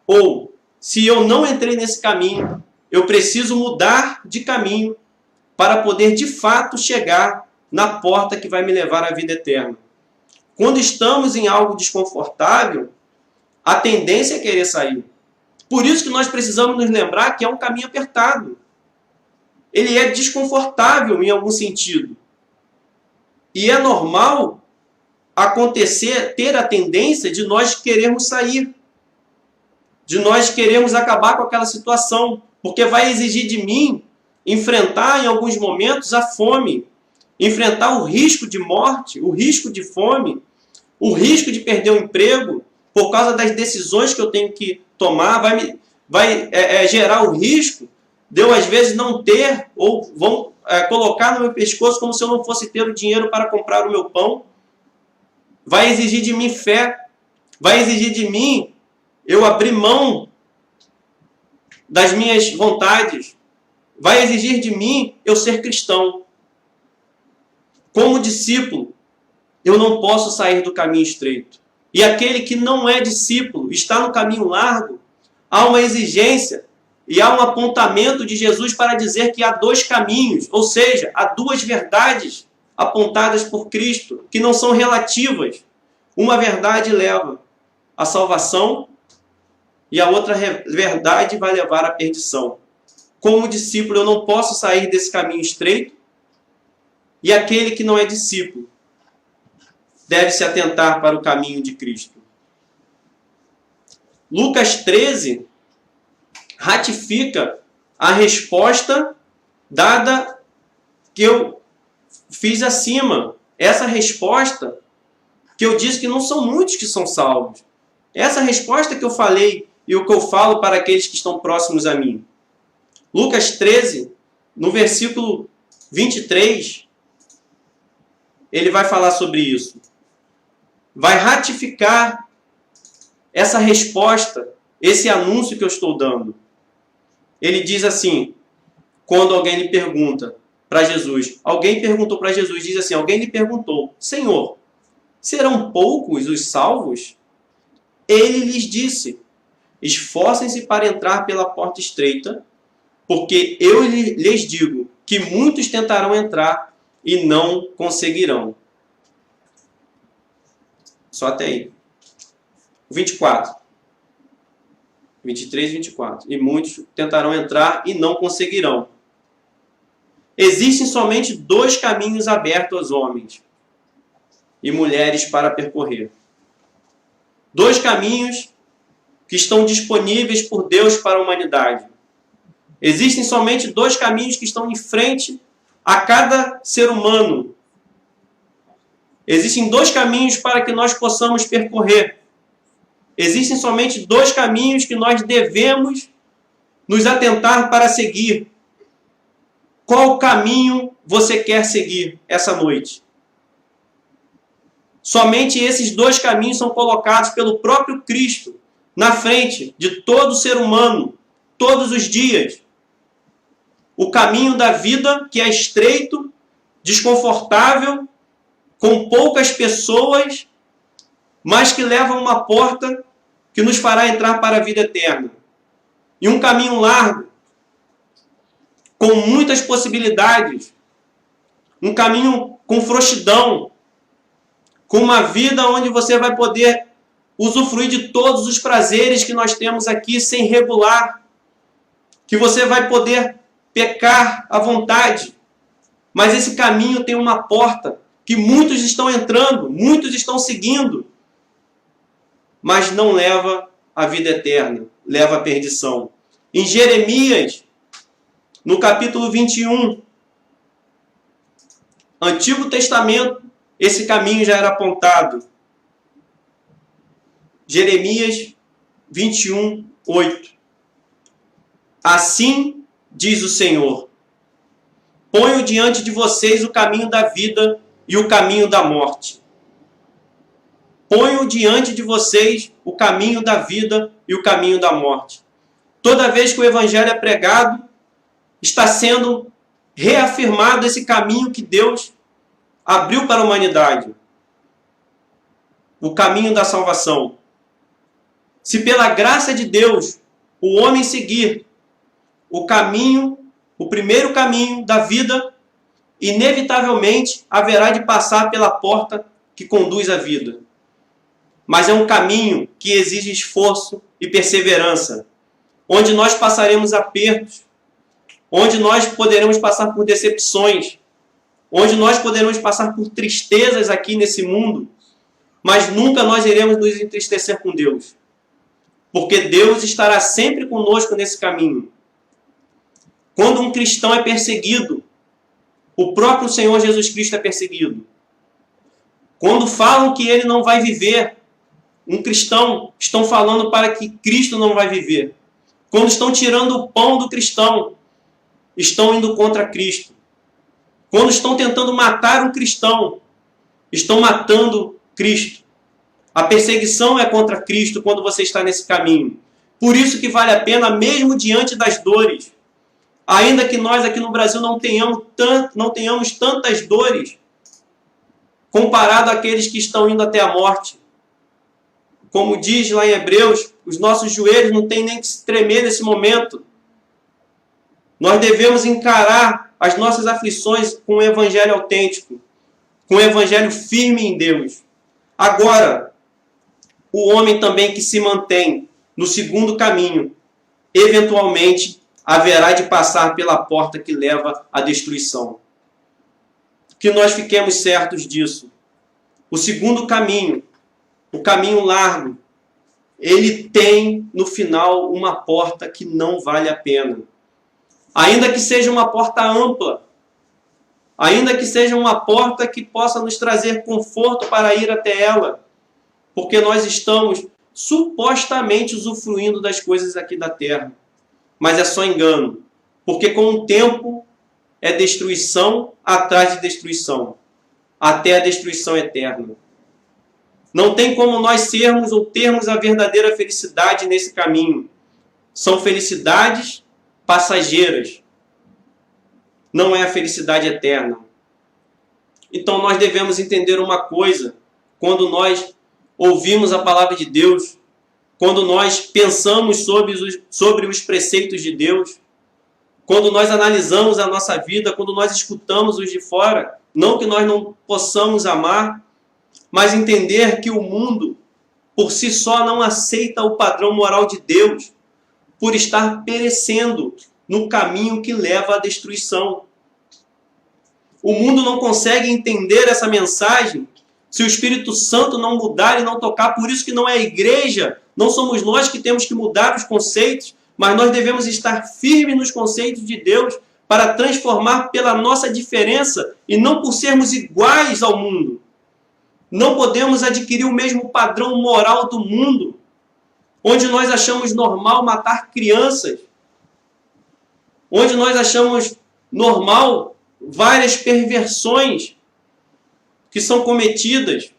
Ou, se eu não entrei nesse caminho, eu preciso mudar de caminho para poder de fato chegar na porta que vai me levar à vida eterna. Quando estamos em algo desconfortável, a tendência é querer sair. Por isso que nós precisamos nos lembrar que é um caminho apertado. Ele é desconfortável em algum sentido. E é normal acontecer, ter a tendência de nós querermos sair. De nós querermos acabar com aquela situação. Porque vai exigir de mim enfrentar em alguns momentos a fome. Enfrentar o risco de morte, o risco de fome, o risco de perder o emprego, por causa das decisões que eu tenho que tomar, vai gerar o risco de eu, às vezes, não ter, ou vão colocar no meu pescoço como se eu não fosse ter o dinheiro para comprar o meu pão. Vai exigir de mim fé, vai exigir de mim eu abrir mão das minhas vontades, vai exigir de mim eu ser cristão. Como discípulo, eu não posso sair do caminho estreito. E aquele que não é discípulo, está no caminho largo, há uma exigência e há um apontamento de Jesus para dizer que há dois caminhos, ou seja, há duas verdades apontadas por Cristo, que não são relativas. Uma verdade leva à salvação e a outra verdade vai levar à perdição. Como discípulo, eu não posso sair desse caminho estreito, e aquele que não é discípulo deve se atentar para o caminho de Cristo. Lucas 13 ratifica a resposta dada que eu fiz acima. Essa resposta que eu disse que não são muitos que são salvos. Essa resposta que eu falei e o que eu falo para aqueles que estão próximos a mim. Lucas 13, no versículo 23, ele vai falar sobre isso. Vai ratificar essa resposta, esse anúncio que eu estou dando. Ele diz assim, quando alguém lhe pergunta para Jesus, alguém perguntou para Jesus, diz assim, alguém lhe perguntou, Senhor, serão poucos os salvos? Ele lhes disse, esforcem-se para entrar pela porta estreita, porque eu lhes digo que muitos tentarão entrar e não conseguirão. Só até aí. 24. 23 e 24. E muitos tentarão entrar e não conseguirão. Existem somente 2 caminhos abertos aos homens e mulheres para percorrer. 2 caminhos que estão disponíveis por Deus para a humanidade. Existem somente 2 caminhos que estão em frente a cada ser humano. Existem 2 caminhos para que nós possamos percorrer. Existem somente 2 caminhos que nós devemos nos atentar para seguir. Qual caminho você quer seguir essa noite? Somente esses 2 caminhos são colocados pelo próprio Cristo na frente de todo ser humano, todos os dias. O caminho da vida, que é estreito, desconfortável, com poucas pessoas, mas que leva a uma porta que nos fará entrar para a vida eterna. E um caminho largo, com muitas possibilidades, um caminho com frouxidão, com uma vida onde você vai poder usufruir de todos os prazeres que nós temos aqui sem regular, que você vai poder pecar à vontade. Mas esse caminho tem uma porta que muitos estão entrando, muitos estão seguindo, mas não leva à vida eterna, leva à perdição. Em Jeremias, no capítulo 21, Antigo Testamento, esse caminho já era apontado. Jeremias 21, 8. Assim diz o Senhor, ponho diante de vocês o caminho da vida e o caminho da morte. Ponho diante de vocês o caminho da vida e o caminho da morte. Toda vez que o Evangelho é pregado, está sendo reafirmado esse caminho que Deus abriu para a humanidade. O caminho da salvação. Se pela graça de Deus o homem seguir o caminho, o primeiro caminho da vida, inevitavelmente haverá de passar pela porta que conduz à vida. Mas é um caminho que exige esforço e perseverança, onde nós passaremos apertos, onde nós poderemos passar por decepções, onde nós poderemos passar por tristezas aqui nesse mundo, mas nunca nós iremos nos entristecer com Deus, porque Deus estará sempre conosco nesse caminho. Quando um cristão é perseguido, o próprio Senhor Jesus Cristo é perseguido. Quando falam que ele não vai viver, um cristão, estão falando para que Cristo não vai viver. Quando estão tirando o pão do cristão, estão indo contra Cristo. Quando estão tentando matar um cristão, estão matando Cristo. A perseguição é contra Cristo quando você está nesse caminho. Por isso que vale a pena, mesmo diante das dores, ainda que nós aqui no Brasil não tenhamos tantas dores, comparado àqueles que estão indo até a morte. Como diz lá em Hebreus, os nossos joelhos não têm nem que se tremer nesse momento. Nós devemos encarar as nossas aflições com um evangelho autêntico, com um evangelho firme em Deus. Agora, o homem também que se mantém no segundo caminho, eventualmente haverá de passar pela porta que leva à destruição. Que nós fiquemos certos disso. O segundo caminho, o caminho largo, ele tem no final uma porta que não vale a pena. Ainda que seja uma porta ampla, ainda que seja uma porta que possa nos trazer conforto para ir até ela, porque nós estamos supostamente usufruindo das coisas aqui da terra. Mas é só engano, porque com o tempo é destruição atrás de destruição, até a destruição eterna. Não tem como nós sermos ou termos a verdadeira felicidade nesse caminho. São felicidades passageiras. Não é a felicidade eterna. Então nós devemos entender uma coisa, quando nós ouvimos a palavra de Deus, quando nós pensamos sobre os preceitos de Deus, quando nós analisamos a nossa vida, quando nós escutamos os de fora, não que nós não possamos amar, mas entender que o mundo, por si só, não aceita o padrão moral de Deus, por estar perecendo no caminho que leva à destruição. O mundo não consegue entender essa mensagem se o Espírito Santo não mudar e não tocar. Por isso que não é a igreja, não somos nós que temos que mudar os conceitos, mas nós devemos estar firmes nos conceitos de Deus para transformar pela nossa diferença e não por sermos iguais ao mundo. Não podemos adquirir o mesmo padrão moral do mundo, onde nós achamos normal matar crianças, onde nós achamos normal várias perversões que são cometidas,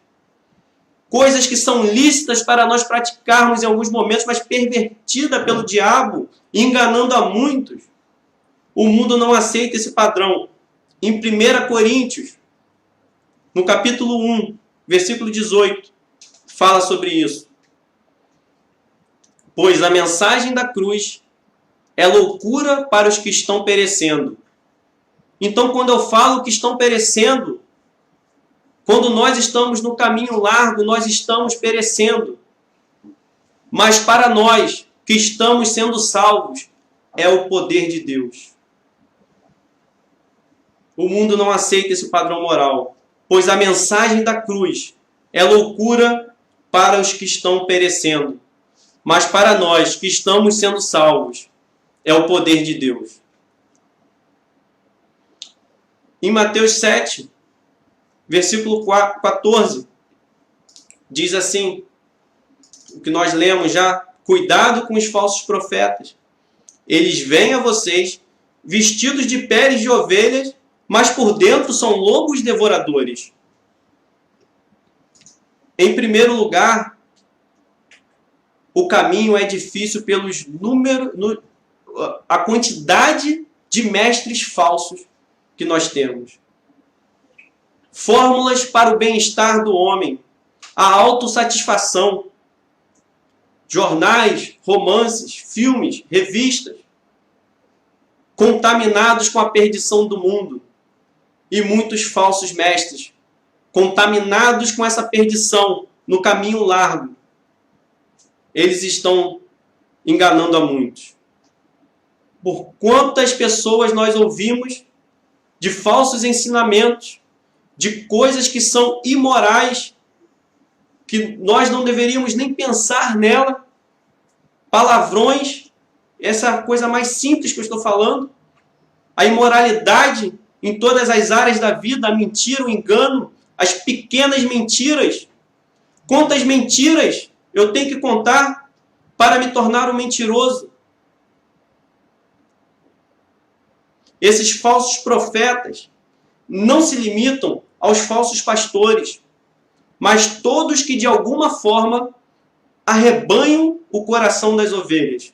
coisas que são lícitas para nós praticarmos em alguns momentos, mas pervertida pelo diabo, enganando a muitos. O mundo não aceita esse padrão. Em 1 Coríntios, no capítulo 1, versículo 18, fala sobre isso. Pois a mensagem da cruz é loucura para os que estão perecendo. Então, quando eu falo que estão perecendo, quando nós estamos no caminho largo, nós estamos perecendo. Mas para nós que estamos sendo salvos, é o poder de Deus. O mundo não aceita esse padrão moral, pois a mensagem da cruz é loucura para os que estão perecendo. Mas para nós que estamos sendo salvos, é o poder de Deus. Em Mateus 7, versículo 14, diz assim, o que nós lemos já: cuidado com os falsos profetas. Eles vêm a vocês vestidos de peles de ovelhas, mas por dentro são lobos devoradores. Em primeiro lugar, o caminho é difícil pelos números, a quantidade de mestres falsos que nós temos. Fórmulas para o bem-estar do homem, a autossatisfação, jornais, romances, filmes, revistas, contaminados com a perdição do mundo, e muitos falsos mestres, contaminados com essa perdição no caminho largo. Eles estão enganando a muitos. Por quantas pessoas nós ouvimos de falsos ensinamentos, de coisas que são imorais, que nós não deveríamos nem pensar nela, palavrões, essa coisa mais simples que eu estou falando, a imoralidade em todas as áreas da vida, a mentira, o engano, as pequenas mentiras. Quantas mentiras eu tenho que contar para me tornar um mentiroso? Esses falsos profetas não se limitam aos falsos pastores, mas todos que de alguma forma arrebanham o coração das ovelhas.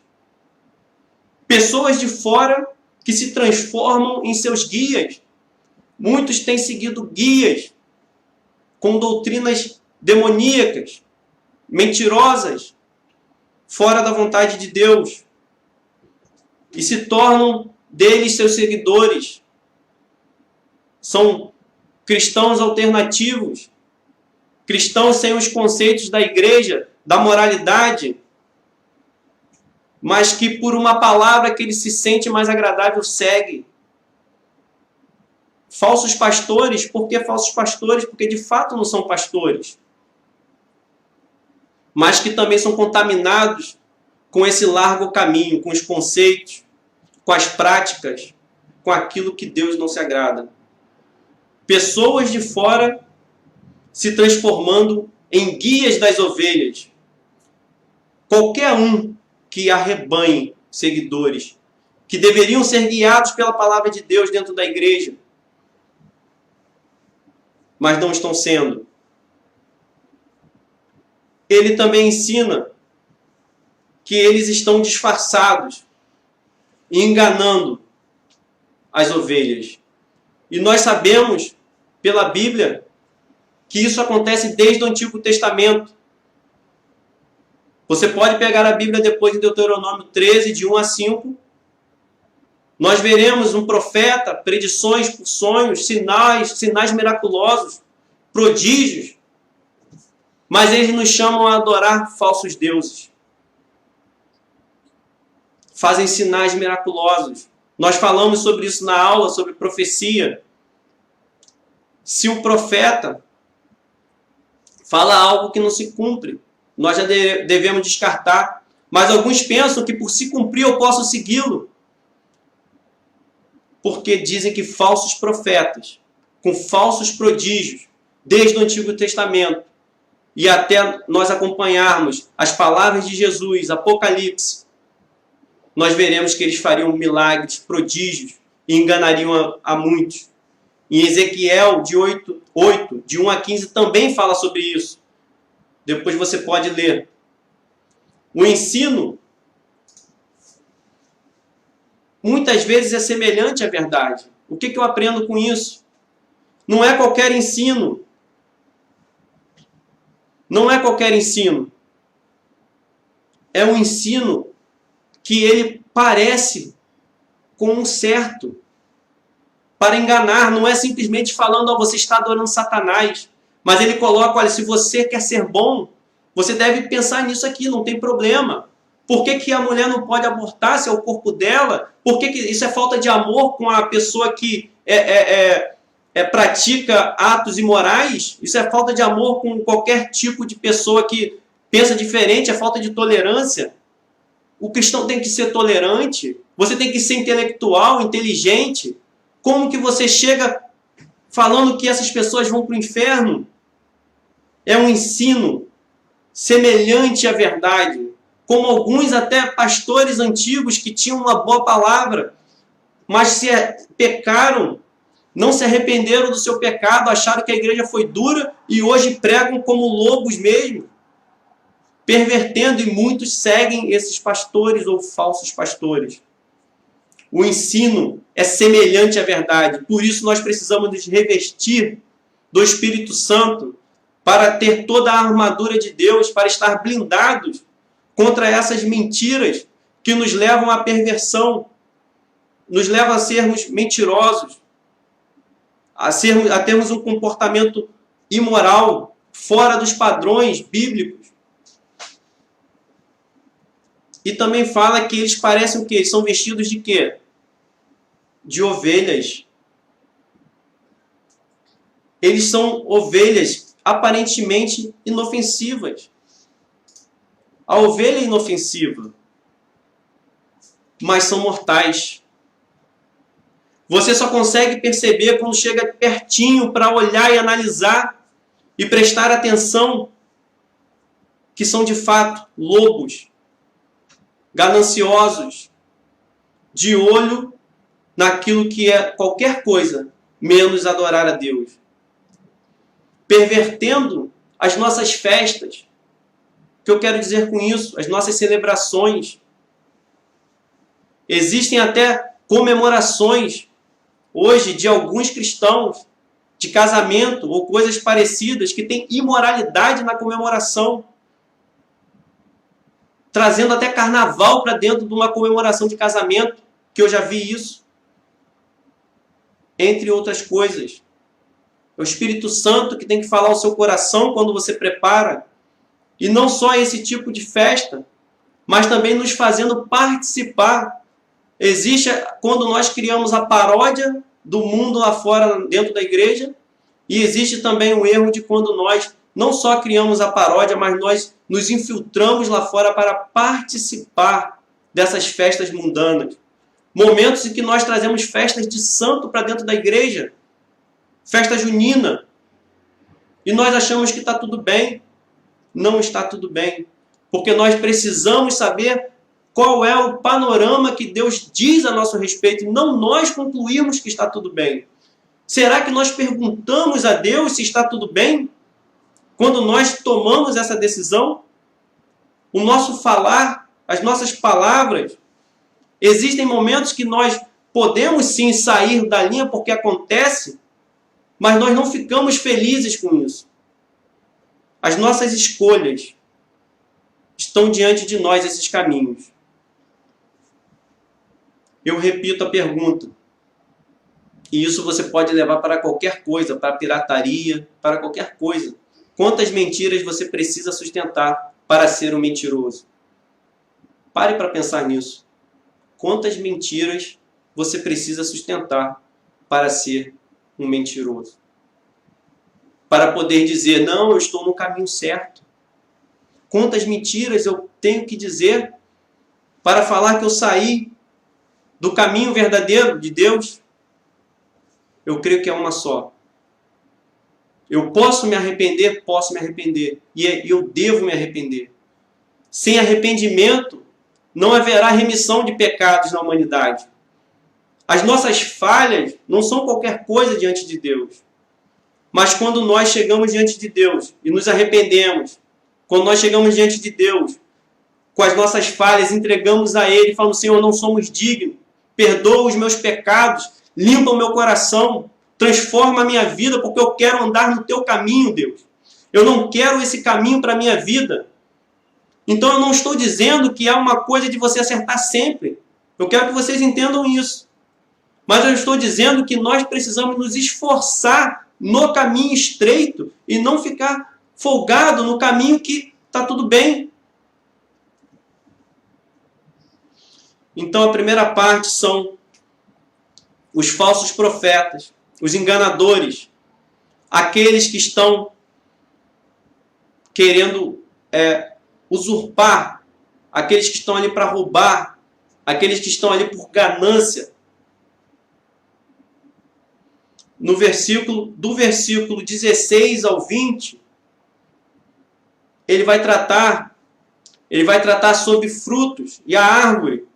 Pessoas de fora que se transformam em seus guias. Muitos têm seguido guias com doutrinas demoníacas, mentirosas, fora da vontade de Deus, e se tornam deles seus seguidores. São cristãos alternativos, cristãos sem os conceitos da igreja, da moralidade, mas que por uma palavra que ele se sente mais agradável segue. Falsos pastores, por que falsos pastores? Porque de fato não são pastores, mas que também são contaminados com esse largo caminho, com os conceitos, com as práticas, com aquilo que Deus não se agrada. Pessoas de fora se transformando em guias das ovelhas. Qualquer um que arrebanhe seguidores, que deveriam ser guiados pela palavra de Deus dentro da igreja, mas não estão sendo. Ele também ensina que eles estão disfarçados e enganando as ovelhas. E nós sabemos, pela Bíblia, que isso acontece desde o Antigo Testamento. Você pode pegar a Bíblia depois de Deuteronômio 13, de 1 a 5. Nós veremos um profeta, predições por sonhos, sinais miraculosos, prodígios. Mas eles nos chamam a adorar falsos deuses. Fazem sinais miraculosos. Nós falamos sobre isso na aula, sobre profecia. Se o profeta fala algo que não se cumpre, nós já devemos descartar. Mas alguns pensam que por se cumprir eu posso segui-lo. Porque dizem que falsos profetas, com falsos prodígios, desde o Antigo Testamento, e até nós acompanharmos as palavras de Jesus, Apocalipse, nós veremos que eles fariam milagres, prodígios, e enganariam a muitos. Em Ezequiel, de 8, de 1 a 15, também fala sobre isso. Depois você pode ler. O ensino, muitas vezes, é semelhante à verdade. O que eu aprendo com isso? Não é qualquer ensino. Não é qualquer ensino. É um ensino que ele parece com um certo, para enganar. Não é simplesmente falando, você está adorando Satanás, mas ele coloca, olha, se você quer ser bom, você deve pensar nisso aqui, não tem problema. Por que a mulher não pode abortar se é o corpo dela? Por que isso é falta de amor com a pessoa que pratica atos imorais? Isso é falta de amor com qualquer tipo de pessoa que pensa diferente, é falta de tolerância. O cristão tem que ser tolerante, você tem que ser intelectual, inteligente. Como que você chega falando que essas pessoas vão para o inferno? É um ensino semelhante à verdade, como alguns até pastores antigos que tinham uma boa palavra, mas se pecaram, não se arrependeram do seu pecado, acharam que a igreja foi dura e hoje pregam como lobos mesmo, pervertendo, e muitos seguem esses pastores ou falsos pastores. O ensino é semelhante à verdade, por isso nós precisamos nos revestir do Espírito Santo para ter toda a armadura de Deus, para estar blindados contra essas mentiras que nos levam à perversão, nos levam a sermos mentirosos, a termos um comportamento imoral, fora dos padrões bíblicos. E também fala que eles parecem o quê? Eles são vestidos de quê? De ovelhas. Eles são ovelhas aparentemente inofensivas. A ovelha é inofensiva, mas são mortais. Você só consegue perceber quando chega pertinho para olhar e analisar e prestar atenção que são de fato lobos, gananciosos, de olho naquilo que é qualquer coisa menos adorar a Deus, pervertendo as nossas festas. O que eu quero dizer com isso? As nossas celebrações. Existem até comemorações hoje de alguns cristãos de casamento ou coisas parecidas que têm imoralidade na comemoração, trazendo até carnaval para dentro de uma comemoração de casamento, que eu já vi isso, entre outras coisas. É o Espírito Santo que tem que falar ao seu coração quando você prepara, e não só esse tipo de festa, mas também nos fazendo participar. Existe quando nós criamos a paródia do mundo lá fora, dentro da igreja, e existe também o erro de quando nós não só criamos a paródia, mas nós nos infiltramos lá fora para participar dessas festas mundanas. Momentos em que nós trazemos festas de santo para dentro da igreja, festa junina, e nós achamos que está tudo bem. Não está tudo bem, porque nós precisamos saber qual é o panorama que Deus diz a nosso respeito, e não nós concluirmos que está tudo bem. Será que nós perguntamos a Deus se está tudo bem? Quando nós tomamos essa decisão, o nosso falar, as nossas palavras, existem momentos que nós podemos sim sair da linha porque acontece, mas nós não ficamos felizes com isso. As nossas escolhas estão diante de nós, esses caminhos. Eu repito a pergunta. E isso você pode levar para qualquer coisa, para pirataria, para qualquer coisa. Quantas mentiras você precisa sustentar para ser um mentiroso? Pare para pensar nisso. Quantas mentiras você precisa sustentar para ser um mentiroso? Para poder dizer, não, eu estou no caminho certo. Quantas mentiras eu tenho que dizer para falar que eu saí do caminho verdadeiro de Deus? Eu creio que é uma só. Eu posso me arrepender? Posso me arrepender. E eu devo me arrepender. Sem arrependimento, não haverá remissão de pecados na humanidade. As nossas falhas não são qualquer coisa diante de Deus. Mas quando nós chegamos diante de Deus e nos arrependemos, quando nós chegamos diante de Deus, com as nossas falhas, entregamos a Ele, falamos, Senhor, não somos dignos, perdoa os meus pecados, limpa o meu coração, transforma a minha vida, porque eu quero andar no Teu caminho, Deus. Eu não quero esse caminho para a minha vida. Então eu não estou dizendo que é uma coisa de você acertar sempre. Eu quero que vocês entendam isso. Mas eu estou dizendo que nós precisamos nos esforçar no caminho estreito e não ficar folgado no caminho que está tudo bem. Então a primeira parte são os falsos profetas, os enganadores, aqueles que estão querendo usurpar, aqueles que estão ali para roubar, aqueles que estão ali por ganância. Do versículo 16 ao 20, ele vai tratar sobre frutos e a árvore.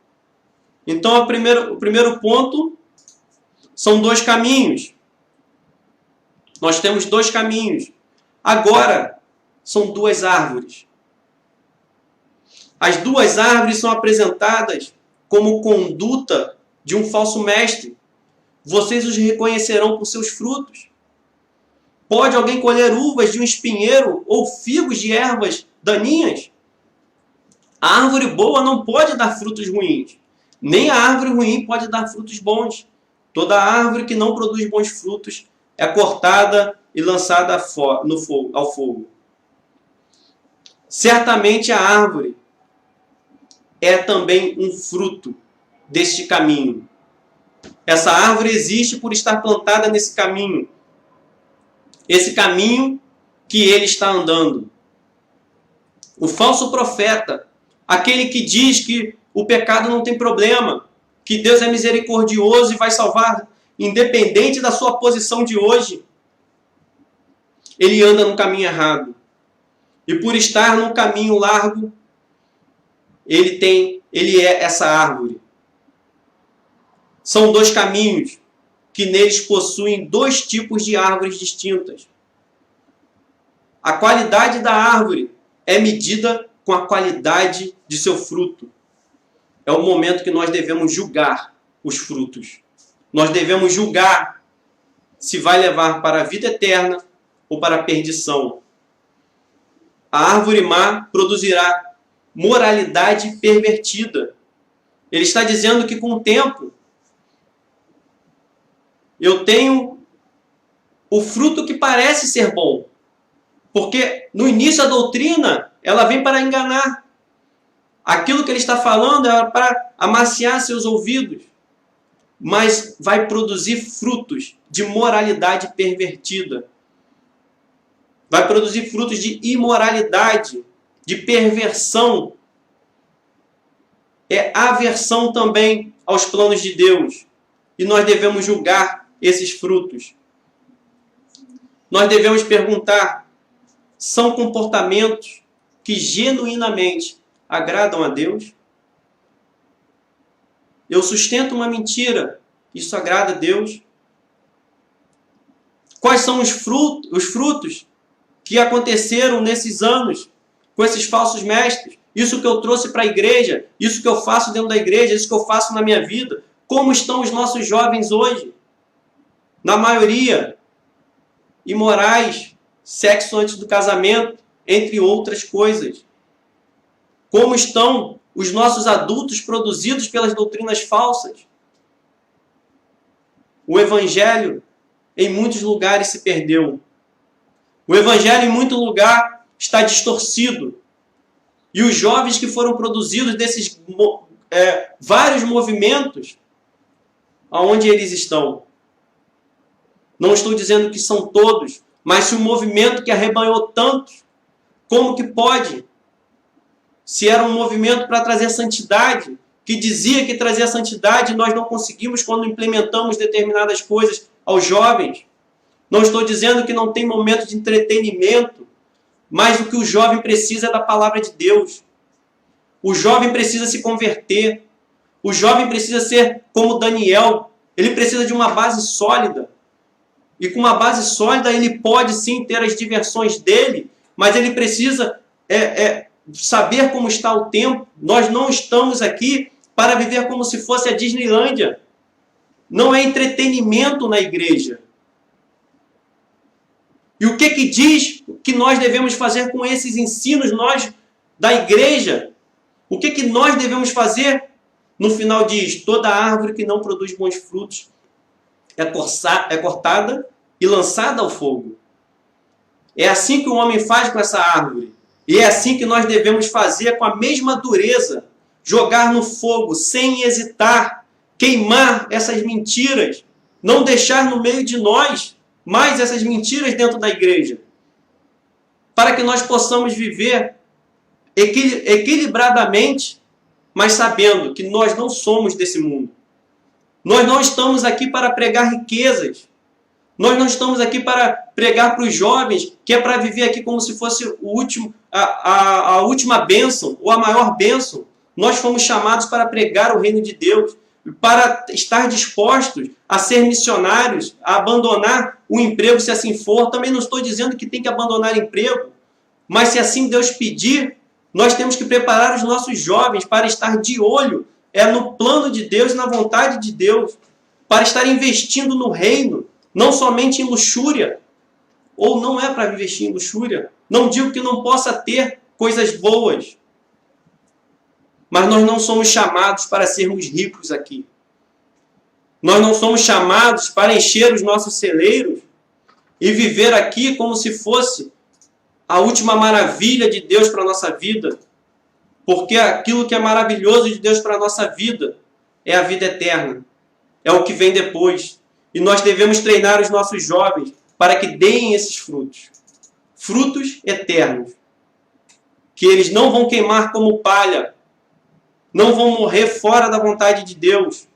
Então, o primeiro ponto são dois caminhos. Nós temos dois caminhos. Agora, são duas árvores. As duas árvores são apresentadas como conduta de um falso mestre. Vocês os reconhecerão por seus frutos. Pode alguém colher uvas de um espinheiro ou figos de ervas daninhas? A árvore boa não pode dar frutos ruins, nem a árvore ruim pode dar frutos bons. Toda árvore que não produz bons frutos é cortada e lançada ao fogo. Certamente a árvore é também um fruto deste caminho. Essa árvore existe por estar plantada nesse caminho. Esse caminho que ele está andando. O falso profeta, aquele que diz que o pecado não tem problema, que Deus é misericordioso e vai salvar, independente da sua posição de hoje, ele anda no caminho errado. E por estar num caminho largo, ele é essa árvore. São dois caminhos que neles possuem dois tipos de árvores distintas. A qualidade da árvore é medida com a qualidade de seu fruto. É o momento que nós devemos julgar os frutos. Nós devemos julgar se vai levar para a vida eterna ou para a perdição. A árvore má produzirá moralidade pervertida. Ele está dizendo que com o tempo eu tenho o fruto que parece ser bom. Porque no início a doutrina, ela vem para enganar. Aquilo que ele está falando é para amaciar seus ouvidos, mas vai produzir frutos de moralidade pervertida. Vai produzir frutos de imoralidade, de perversão. É aversão também aos planos de Deus. E nós devemos julgar esses frutos. Nós devemos perguntar: são comportamentos que genuinamente agradam a Deus? Eu sustento uma mentira, isso agrada a Deus? Quais são os frutos que aconteceram nesses anos com esses falsos mestres? Isso que eu trouxe para a igreja, isso que eu faço dentro da igreja, isso que eu faço na minha vida. Como estão os nossos jovens hoje? Na maioria, imorais, sexo antes do casamento, entre outras coisas. Como estão os nossos adultos produzidos pelas doutrinas falsas? O evangelho em muitos lugares se perdeu. O evangelho em muito lugar está distorcido. E os jovens que foram produzidos desses vários movimentos, aonde eles estão? Não estou dizendo que são todos, mas se o movimento que arrebanhou tantos, como que pode? Se era um movimento para trazer santidade, que dizia que trazia santidade, nós não conseguimos quando implementamos determinadas coisas aos jovens. Não estou dizendo que não tem momento de entretenimento, mas o que o jovem precisa é da palavra de Deus. O jovem precisa se converter. O jovem precisa ser como Daniel. Ele precisa de uma base sólida. E com uma base sólida ele pode sim ter as diversões dele, mas ele precisa saber como está o tempo. Nós não estamos aqui para viver como se fosse a Disneylândia. Não é entretenimento na igreja. E o que diz que nós devemos fazer com esses ensinos, nós da igreja? O que nós devemos fazer? No final diz: toda árvore que não produz bons frutos é cortada e lançada ao fogo. É assim que o homem faz com essa árvore. E é assim que nós devemos fazer com a mesma dureza. Jogar no fogo sem hesitar. Queimar essas mentiras. Não deixar no meio de nós mais essas mentiras dentro da igreja. Para que nós possamos viver equilibradamente, mas sabendo que nós não somos desse mundo. Nós não estamos aqui para pregar riquezas. Nós não estamos aqui para pregar para os jovens que é para viver aqui como se fosse a última bênção ou a maior bênção. Nós fomos chamados para pregar o reino de Deus, para estar dispostos a ser missionários, a abandonar o emprego se assim for. Também não estou dizendo que tem que abandonar emprego, mas se assim Deus pedir, nós temos que preparar os nossos jovens para estar de olho no plano de Deus e na vontade de Deus, para estar investindo no reino, não somente em luxúria, ou não é para investir em luxúria. Não digo que não possa ter coisas boas, mas nós não somos chamados para sermos ricos aqui. Nós não somos chamados para encher os nossos celeiros e viver aqui como se fosse a última maravilha de Deus para a nossa vida. Porque aquilo que é maravilhoso de Deus para a nossa vida é a vida eterna. É o que vem depois. E nós devemos treinar os nossos jovens para que deem esses frutos. Frutos eternos. Que eles não vão queimar como palha. Não vão morrer fora da vontade de Deus.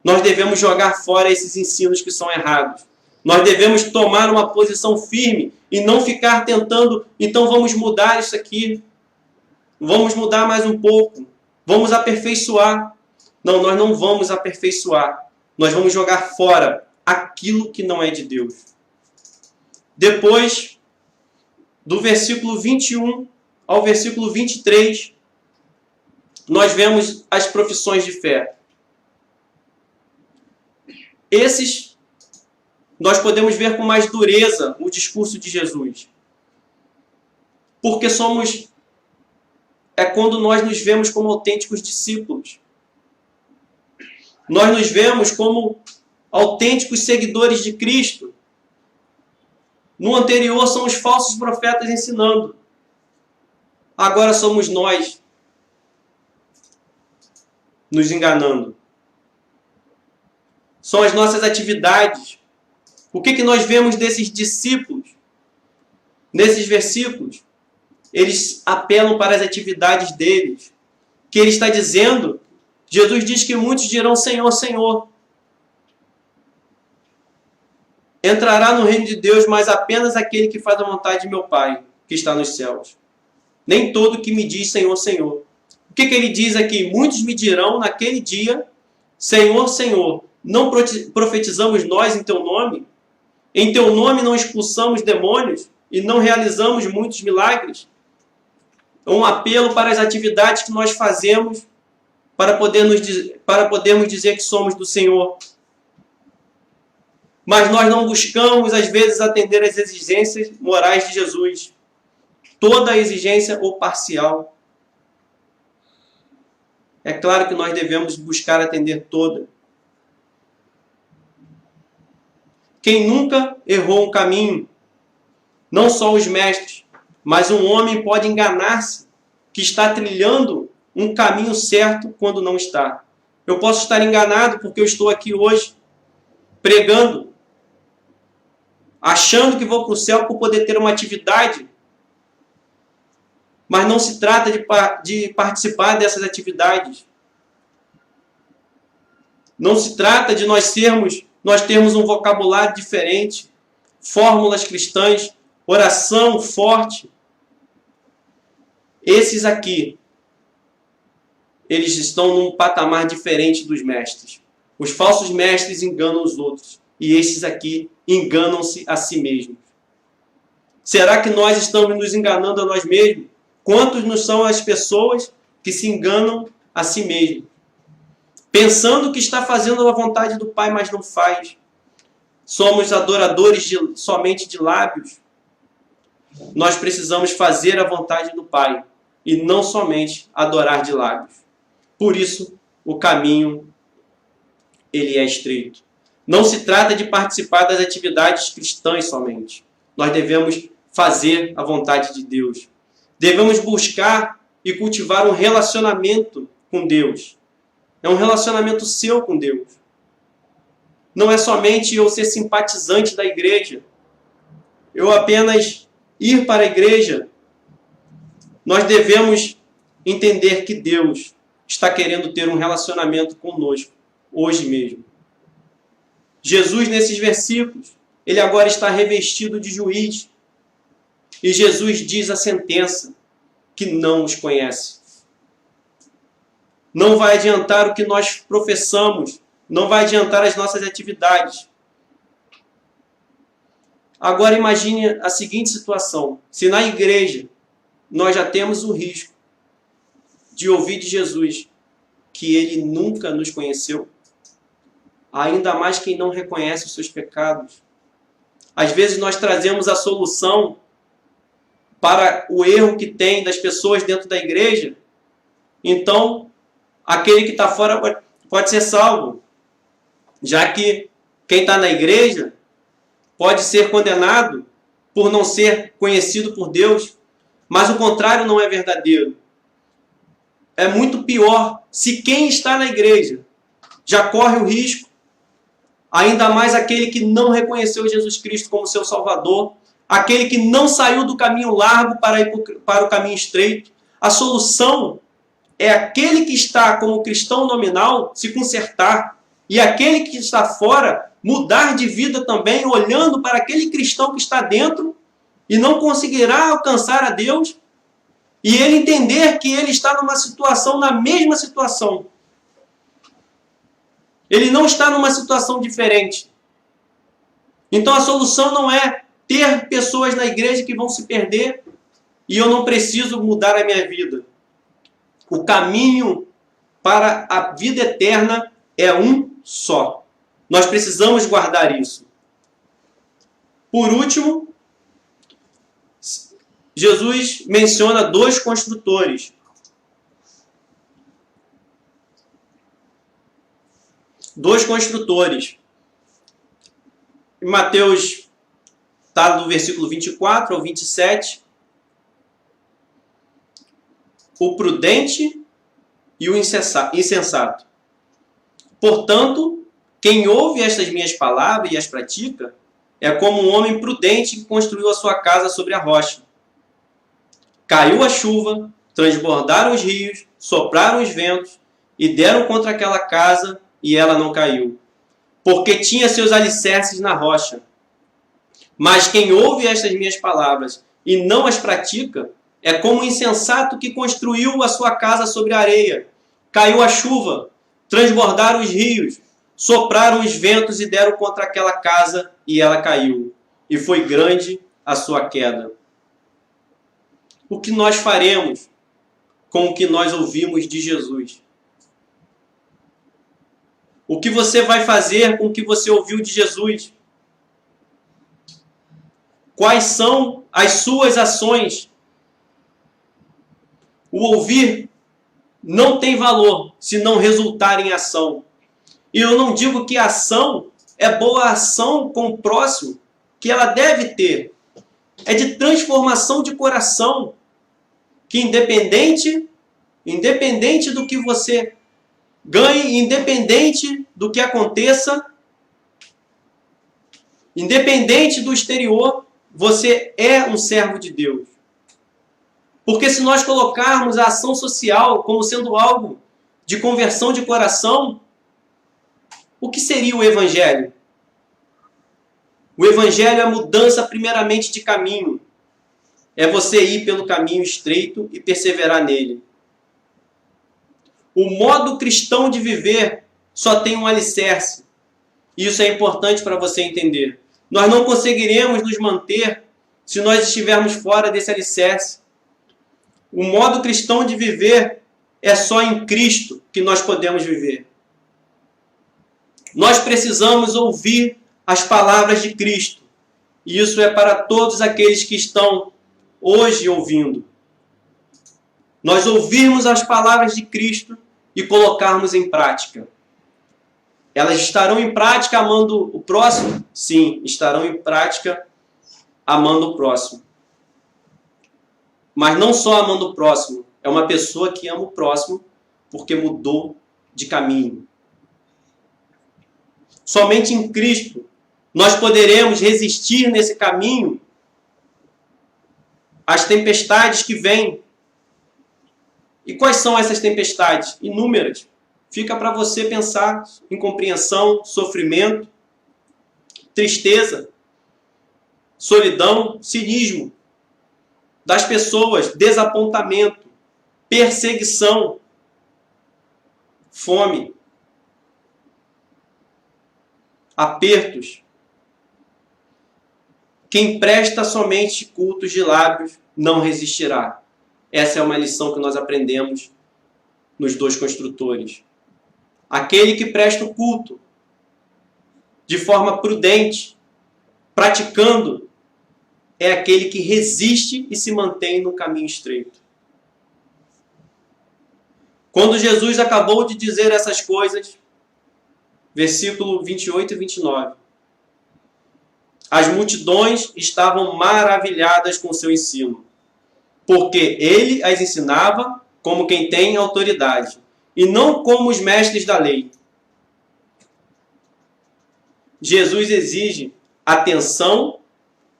Nós devemos jogar fora esses ensinos que são errados. Nós devemos tomar uma posição firme e não ficar tentando, então vamos mudar isso aqui. Vamos mudar mais um pouco. Vamos aperfeiçoar. Não, nós não vamos aperfeiçoar. Nós vamos jogar fora aquilo que não é de Deus. Depois, do versículo 21 ao versículo 23, nós vemos as profissões de fé. Esses, nós podemos ver com mais dureza o discurso de Jesus. Porque é quando nós nos vemos como autênticos discípulos. Nós nos vemos como autênticos seguidores de Cristo. No anterior são os falsos profetas ensinando. Agora somos nós nos enganando? São as nossas atividades. O que nós vemos desses discípulos? Nesses versículos, eles apelam para as atividades deles. Que ele está dizendo, Jesus diz que muitos dirão Senhor, Senhor. Entrará no reino de Deus, mas apenas aquele que faz a vontade de meu Pai, que está nos céus. Nem todo que me diz Senhor, Senhor. O que ele diz aqui? Muitos me dirão naquele dia, Senhor, Senhor, não profetizamos nós em teu nome? Em teu nome não expulsamos demônios e não realizamos muitos milagres? É um apelo para as atividades que nós fazemos para podermos dizer que somos do Senhor. Mas nós não buscamos, às vezes, atender às exigências morais de Jesus. Toda a exigência ou parcial. É claro que nós devemos buscar atender toda. Quem nunca errou um caminho, não só os mestres, mas um homem pode enganar-se que está trilhando um caminho certo quando não está. Eu posso estar enganado porque eu estou aqui hoje pregando, achando que vou para o céu por poder ter uma atividade, mas não se trata de participar dessas atividades. Não se trata de nós termos um vocabulário diferente, fórmulas cristãs, oração forte. Esses aqui, eles estão num patamar diferente dos mestres. Os falsos mestres enganam os outros. E esses aqui enganam-se a si mesmos. Será que nós estamos nos enganando a nós mesmos? Quantos não são as pessoas que se enganam a si mesmos? Pensando que está fazendo a vontade do Pai, mas não faz. Somos adoradores somente de lábios. Nós precisamos fazer a vontade do Pai e não somente adorar de lábios. Por isso, o caminho ele é estreito. Não se trata de participar das atividades cristãs somente. Nós devemos fazer a vontade de Deus. Devemos buscar e cultivar um relacionamento com Deus. É um relacionamento seu com Deus. Não é somente eu ser simpatizante da igreja. Eu apenas ir para a igreja. Nós devemos entender que Deus está querendo ter um relacionamento conosco, hoje mesmo. Jesus, nesses versículos, ele agora está revestido de juiz. E Jesus diz a sentença que não os conhece. Não vai adiantar o que nós professamos, não vai adiantar as nossas atividades. Agora imagine a seguinte situação. Se na igreja nós já temos o risco de ouvir de Jesus que ele nunca nos conheceu, ainda mais quem não reconhece os seus pecados. Às vezes nós trazemos a solução para o erro que tem das pessoas dentro da igreja. Então, aquele que está fora pode ser salvo, já que quem está na igreja pode ser condenado por não ser conhecido por Deus, mas o contrário não é verdadeiro. É muito pior se quem está na igreja já corre o risco, ainda mais aquele que não reconheceu Jesus Cristo como seu Salvador, aquele que não saiu do caminho largo para ir para o caminho estreito. A solução é aquele que está como cristão nominal se consertar e aquele que está fora mudar de vida também, olhando para aquele cristão que está dentro e não conseguirá alcançar a Deus, e ele entender que ele está numa situação, na mesma situação. Ele não está numa situação diferente. Então a solução não é ter pessoas na igreja que vão se perder e eu não preciso mudar a minha vida. O caminho para a vida eterna é um só. Nós precisamos guardar isso. Por último, Jesus menciona 2 construtores. Dois construtores. Em Mateus, está do versículo 24 ao 27. O prudente e o insensato. Portanto, quem ouve estas minhas palavras e as pratica é como um homem prudente que construiu a sua casa sobre a rocha. Caiu a chuva, transbordaram os rios, sopraram os ventos e deram contra aquela casa e ela não caiu, porque tinha seus alicerces na rocha. Mas quem ouve estas minhas palavras e não as pratica é como um insensato que construiu a sua casa sobre a areia. Caiu a chuva, transbordaram os rios, sopraram os ventos e deram contra aquela casa e ela caiu. E foi grande a sua queda. O que nós faremos com o que nós ouvimos de Jesus? O que você vai fazer com o que você ouviu de Jesus? Quais são as suas ações? O ouvir não tem valor se não resultar em ação. E eu não digo que a ação é boa ação com o próximo, que ela deve ter. É de transformação de coração, que independente do que você ganhe, independente do que aconteça, independente do exterior, você é um servo de Deus. Porque se nós colocarmos a ação social como sendo algo de conversão de coração, o que seria o Evangelho? O Evangelho é a mudança primeiramente de caminho. É você ir pelo caminho estreito e perseverar nele. O modo cristão de viver só tem um alicerce. Isso é importante para você entender. Nós não conseguiremos nos manter se nós estivermos fora desse alicerce. O modo cristão de viver é só em Cristo que nós podemos viver. Nós precisamos ouvir as palavras de Cristo. E isso é para todos aqueles que estão hoje ouvindo. Nós ouvirmos as palavras de Cristo e colocarmos em prática. Elas estarão em prática amando o próximo? Sim, estarão em prática amando o próximo. Mas não só amando o próximo, é uma pessoa que ama o próximo porque mudou de caminho. Somente em Cristo nós poderemos resistir nesse caminho às tempestades que vêm. E quais são essas tempestades? Inúmeras. Fica para você pensar: incompreensão, sofrimento, tristeza, solidão, cinismo das pessoas, desapontamento, perseguição, fome, apertos. Quem presta somente cultos de lábios não resistirá. Essa é uma lição que nós aprendemos nos dois construtores. Aquele que presta o culto de forma prudente, praticando, é aquele que resiste e se mantém no caminho estreito. Quando Jesus acabou de dizer essas coisas, versículo 28 e 29, as multidões estavam maravilhadas com seu ensino, porque ele as ensinava como quem tem autoridade, e não como os mestres da lei. Jesus exige atenção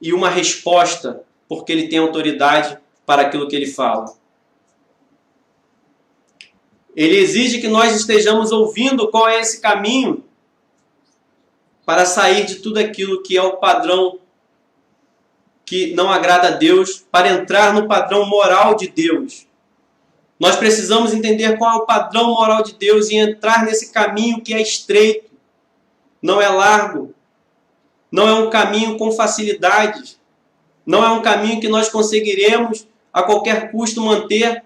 e uma resposta, porque ele tem autoridade para aquilo que ele fala. Ele exige que nós estejamos ouvindo qual é esse caminho para sair de tudo aquilo que é o padrão que não agrada a Deus, para entrar no padrão moral de Deus. Nós precisamos entender qual é o padrão moral de Deus e entrar nesse caminho que é estreito, não é largo, não é um caminho com facilidade, não é um caminho que nós conseguiremos a qualquer custo manter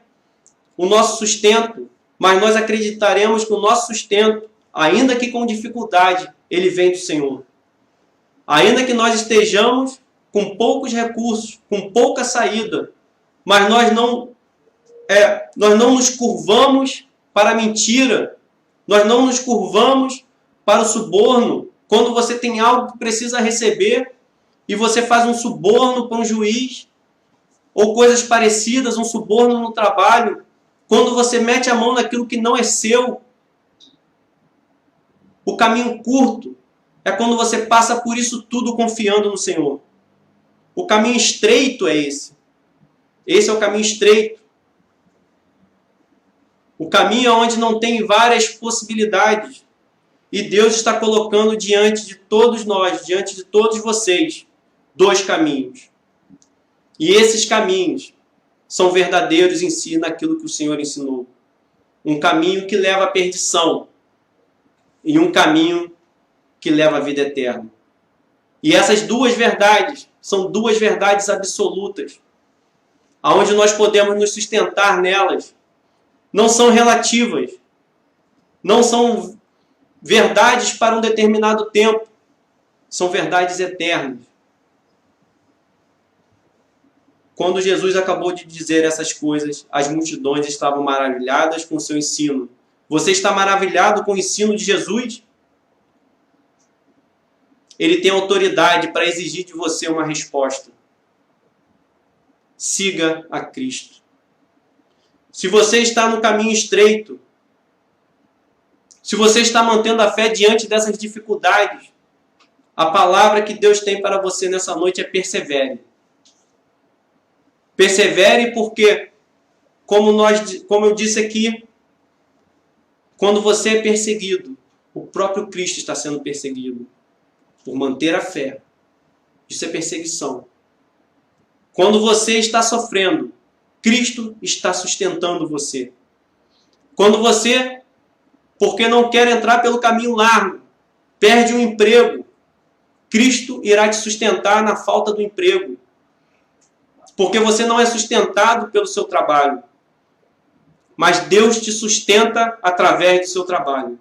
o nosso sustento, mas nós acreditaremos que o nosso sustento, ainda que com dificuldade, ele vem do Senhor. Ainda que nós estejamos com poucos recursos, com pouca saída, mas nós não nos curvamos para a mentira, nós não nos curvamos para o suborno. Quando você tem algo que precisa receber e você faz um suborno para um juiz, ou coisas parecidas, um suborno no trabalho, quando você mete a mão naquilo que não é seu. O caminho curto é quando você passa por isso tudo confiando no Senhor. O caminho estreito é esse. Esse é o caminho estreito. O caminho onde não tem várias possibilidades. E Deus está colocando diante de todos nós, diante de todos vocês, 2 caminhos. E esses caminhos são verdadeiros em si naquilo que o Senhor ensinou. Um caminho que leva à perdição e um caminho que leva à vida eterna. E essas 2 verdades são 2 verdades absolutas, aonde nós podemos nos sustentar nelas. Não são relativas, não são verdades para um determinado tempo, são verdades eternas. Quando Jesus acabou de dizer essas coisas, as multidões estavam maravilhadas com o seu ensino. Você está maravilhado com o ensino de Jesus? Ele tem autoridade para exigir de você uma resposta. Siga a Cristo. Se você está no caminho estreito, se você está mantendo a fé diante dessas dificuldades, a palavra que Deus tem para você nessa noite é persevere. Persevere porque, como eu disse aqui, quando você é perseguido, o próprio Cristo está sendo perseguido por manter a fé. Isso é perseguição. Quando você está sofrendo, Cristo está sustentando você. Quando você, porque não quer entrar pelo caminho largo, perde um emprego, Cristo irá te sustentar na falta do emprego. Porque você não é sustentado pelo seu trabalho, mas Deus te sustenta através do seu trabalho.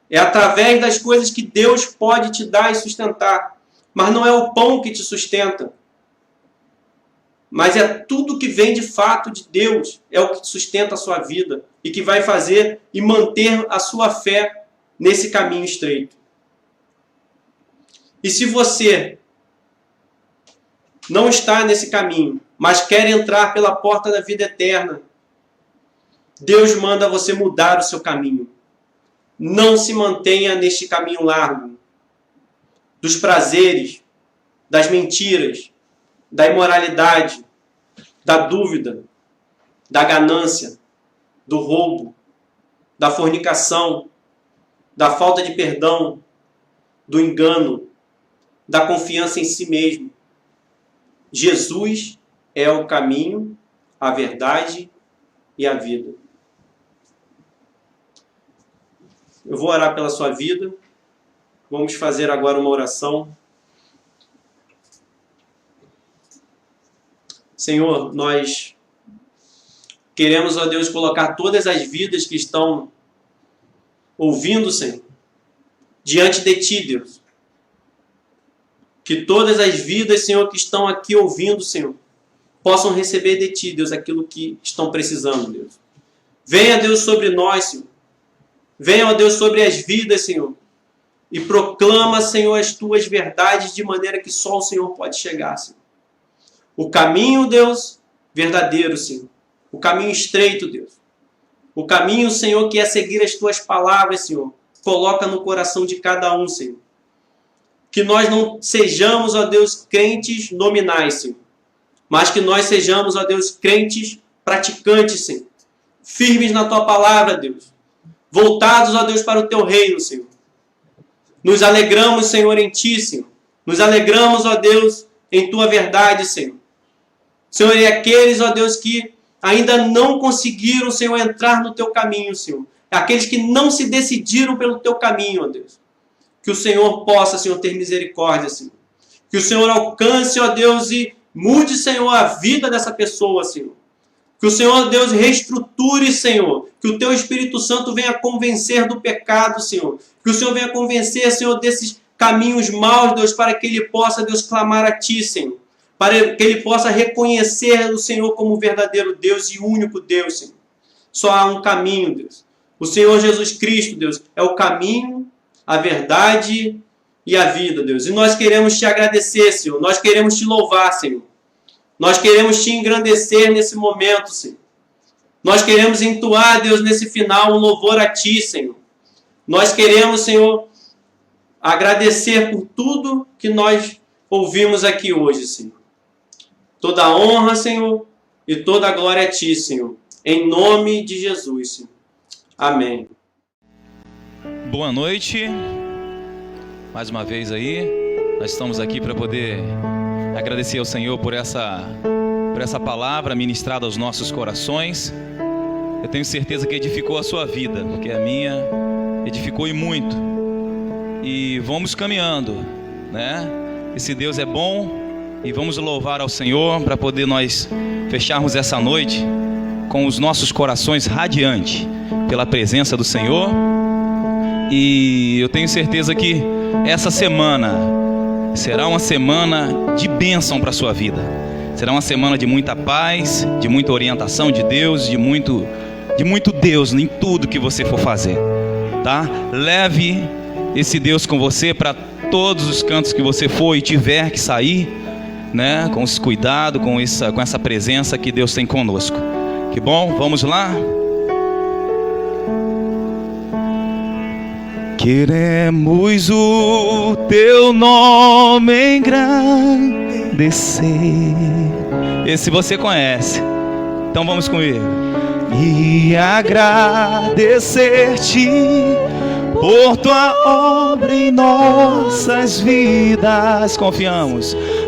É através das coisas que Deus pode te dar e sustentar, mas não é o pão que te sustenta. Mas é tudo que vem de fato de Deus, é o que sustenta a sua vida e que vai fazer e manter a sua fé nesse caminho estreito. E se você não está nesse caminho, mas quer entrar pela porta da vida eterna, Deus manda você mudar o seu caminho. Não se mantenha neste caminho largo dos prazeres, das mentiras, da imoralidade, da dúvida, da ganância, do roubo, da fornicação, da falta de perdão, do engano, da confiança em si mesmo. Jesus é o caminho, a verdade e a vida. Eu vou orar pela sua vida. Vamos fazer agora uma oração. Senhor, nós queremos, ó Deus, colocar todas as vidas que estão ouvindo, Senhor, diante de Ti, Deus. Que todas as vidas, Senhor, que estão aqui ouvindo, Senhor, possam receber de Ti, Deus, aquilo que estão precisando, Deus. Venha, Deus, sobre nós, Senhor. Venha, ó Deus, sobre as vidas, Senhor. E proclama, Senhor, as Tuas verdades de maneira que só o Senhor pode chegar, Senhor. O caminho, Deus, verdadeiro, Senhor. O caminho estreito, Deus. O caminho, Senhor, que é seguir as Tuas palavras, Senhor. Coloca no coração de cada um, Senhor. Que nós não sejamos, ó Deus, crentes nominais, Senhor. Mas que nós sejamos, ó Deus, crentes praticantes, Senhor. Firmes na Tua palavra, Deus. Voltados, ó Deus, para o Teu reino, Senhor. Nos alegramos, Senhor, em Ti, Senhor. Nos alegramos, ó Deus, em Tua verdade, Senhor. Senhor, e aqueles, ó Deus, que ainda não conseguiram, Senhor, entrar no Teu caminho, Senhor. Aqueles que não se decidiram pelo Teu caminho, ó Deus. Que o Senhor possa, Senhor, ter misericórdia, Senhor. Que o Senhor alcance, ó Deus, e mude, Senhor, a vida dessa pessoa, Senhor. Que o Senhor, Deus, reestruture, Senhor. Que o Teu Espírito Santo venha convencer do pecado, Senhor. Que o Senhor venha convencer, Senhor, desses caminhos maus, Deus, para que Ele possa, Deus, clamar a Ti, Senhor. Para que Ele possa reconhecer o Senhor como verdadeiro Deus e único Deus, Senhor. Só há um caminho, Deus. O Senhor Jesus Cristo, Deus, é o caminho, a verdade e a vida, Deus. E nós queremos Te agradecer, Senhor. Nós queremos Te louvar, Senhor. Nós queremos Te engrandecer nesse momento, Senhor. Nós queremos entoar, Deus, nesse final, um louvor a Ti, Senhor. Nós queremos, Senhor, agradecer por tudo que nós ouvimos aqui hoje, Senhor. Toda a honra, Senhor, e toda a glória a Ti, Senhor. Em nome de Jesus, Senhor. Amém. Boa noite. Mais uma vez aí, nós estamos aqui para poder agradecer ao Senhor por essa palavra ministrada aos nossos corações. Eu tenho certeza que edificou a sua vida, porque a minha edificou e muito. E vamos caminhando, né? Esse Deus é bom e vamos louvar ao Senhor para poder nós fecharmos essa noite com os nossos corações radiantes pela presença do Senhor. E eu tenho certeza que essa semana será uma semana de bênção para a sua vida. Será uma semana de muita paz, de muita orientação de Deus, de muito Deus em tudo que você for fazer, tá? Leve esse Deus com você para todos os cantos que você for e tiver que sair, né? Com esse cuidado, com essa presença que Deus tem conosco. Que bom, vamos lá? Queremos o Teu nome engrandecer. Esse você conhece, então vamos comigo. E agradecer-te por Tua obra em nossas vidas.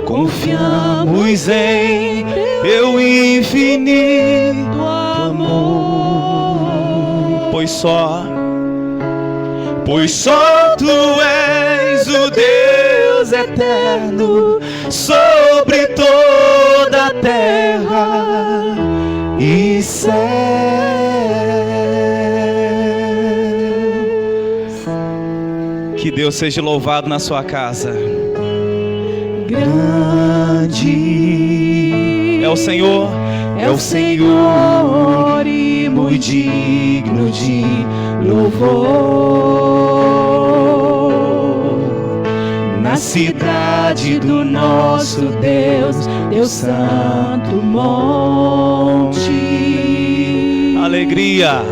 Confiamos em Teu infinito amor. Pois só Tu és o Deus eterno sobre toda a terra e céus. Que Deus seja louvado na sua casa. Grande é o Senhor e muito digno de louvor. Na cidade do nosso Deus, Deus Santo monte. Alegria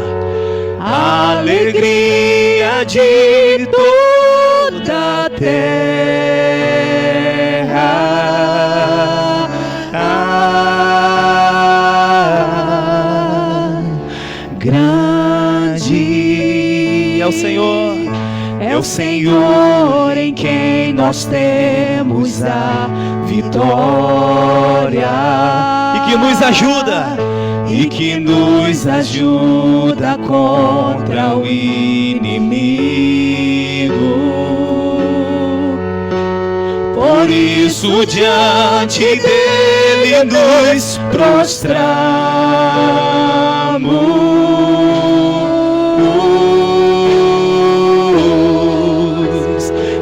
de toda a terra. Grande é o Senhor em quem nós temos a vitória e que nos ajuda contra o inimigo. Por isso diante dele nos prostramos.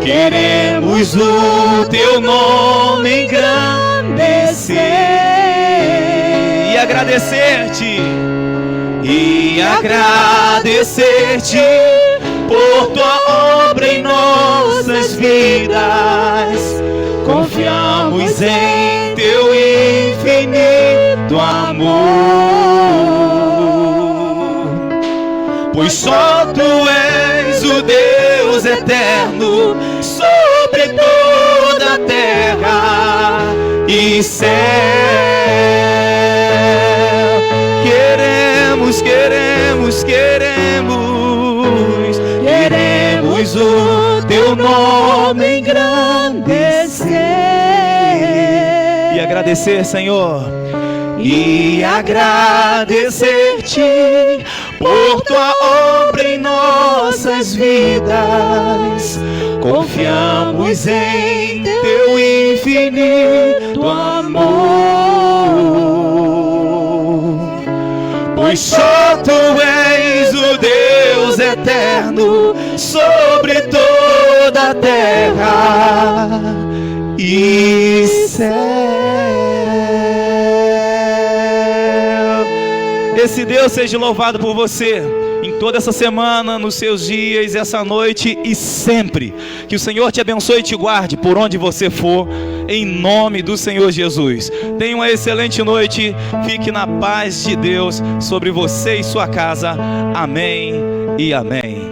Queremos o Teu nome engrandecer e agradecer-te por Tua obra em nossas vidas. Confiamos em Teu infinito amor, pois só Tu és o Deus eterno sobre toda a terra e céu. Queremos o Teu nome engrandecer e agradecer, Senhor, e agradecer-te por Tua obra em nossas vidas. Confiamos em Teu infinito amor, pois só Tu és o Deus eterno sobre toda a terra e céu. Esse Deus seja louvado por você. toda essa semana, nos seus dias, essa noite e sempre. Que o Senhor te abençoe e te guarde por onde você for, em nome do Senhor Jesus. Tenha uma excelente noite, fique na paz de Deus sobre você e sua casa. Amém e amém.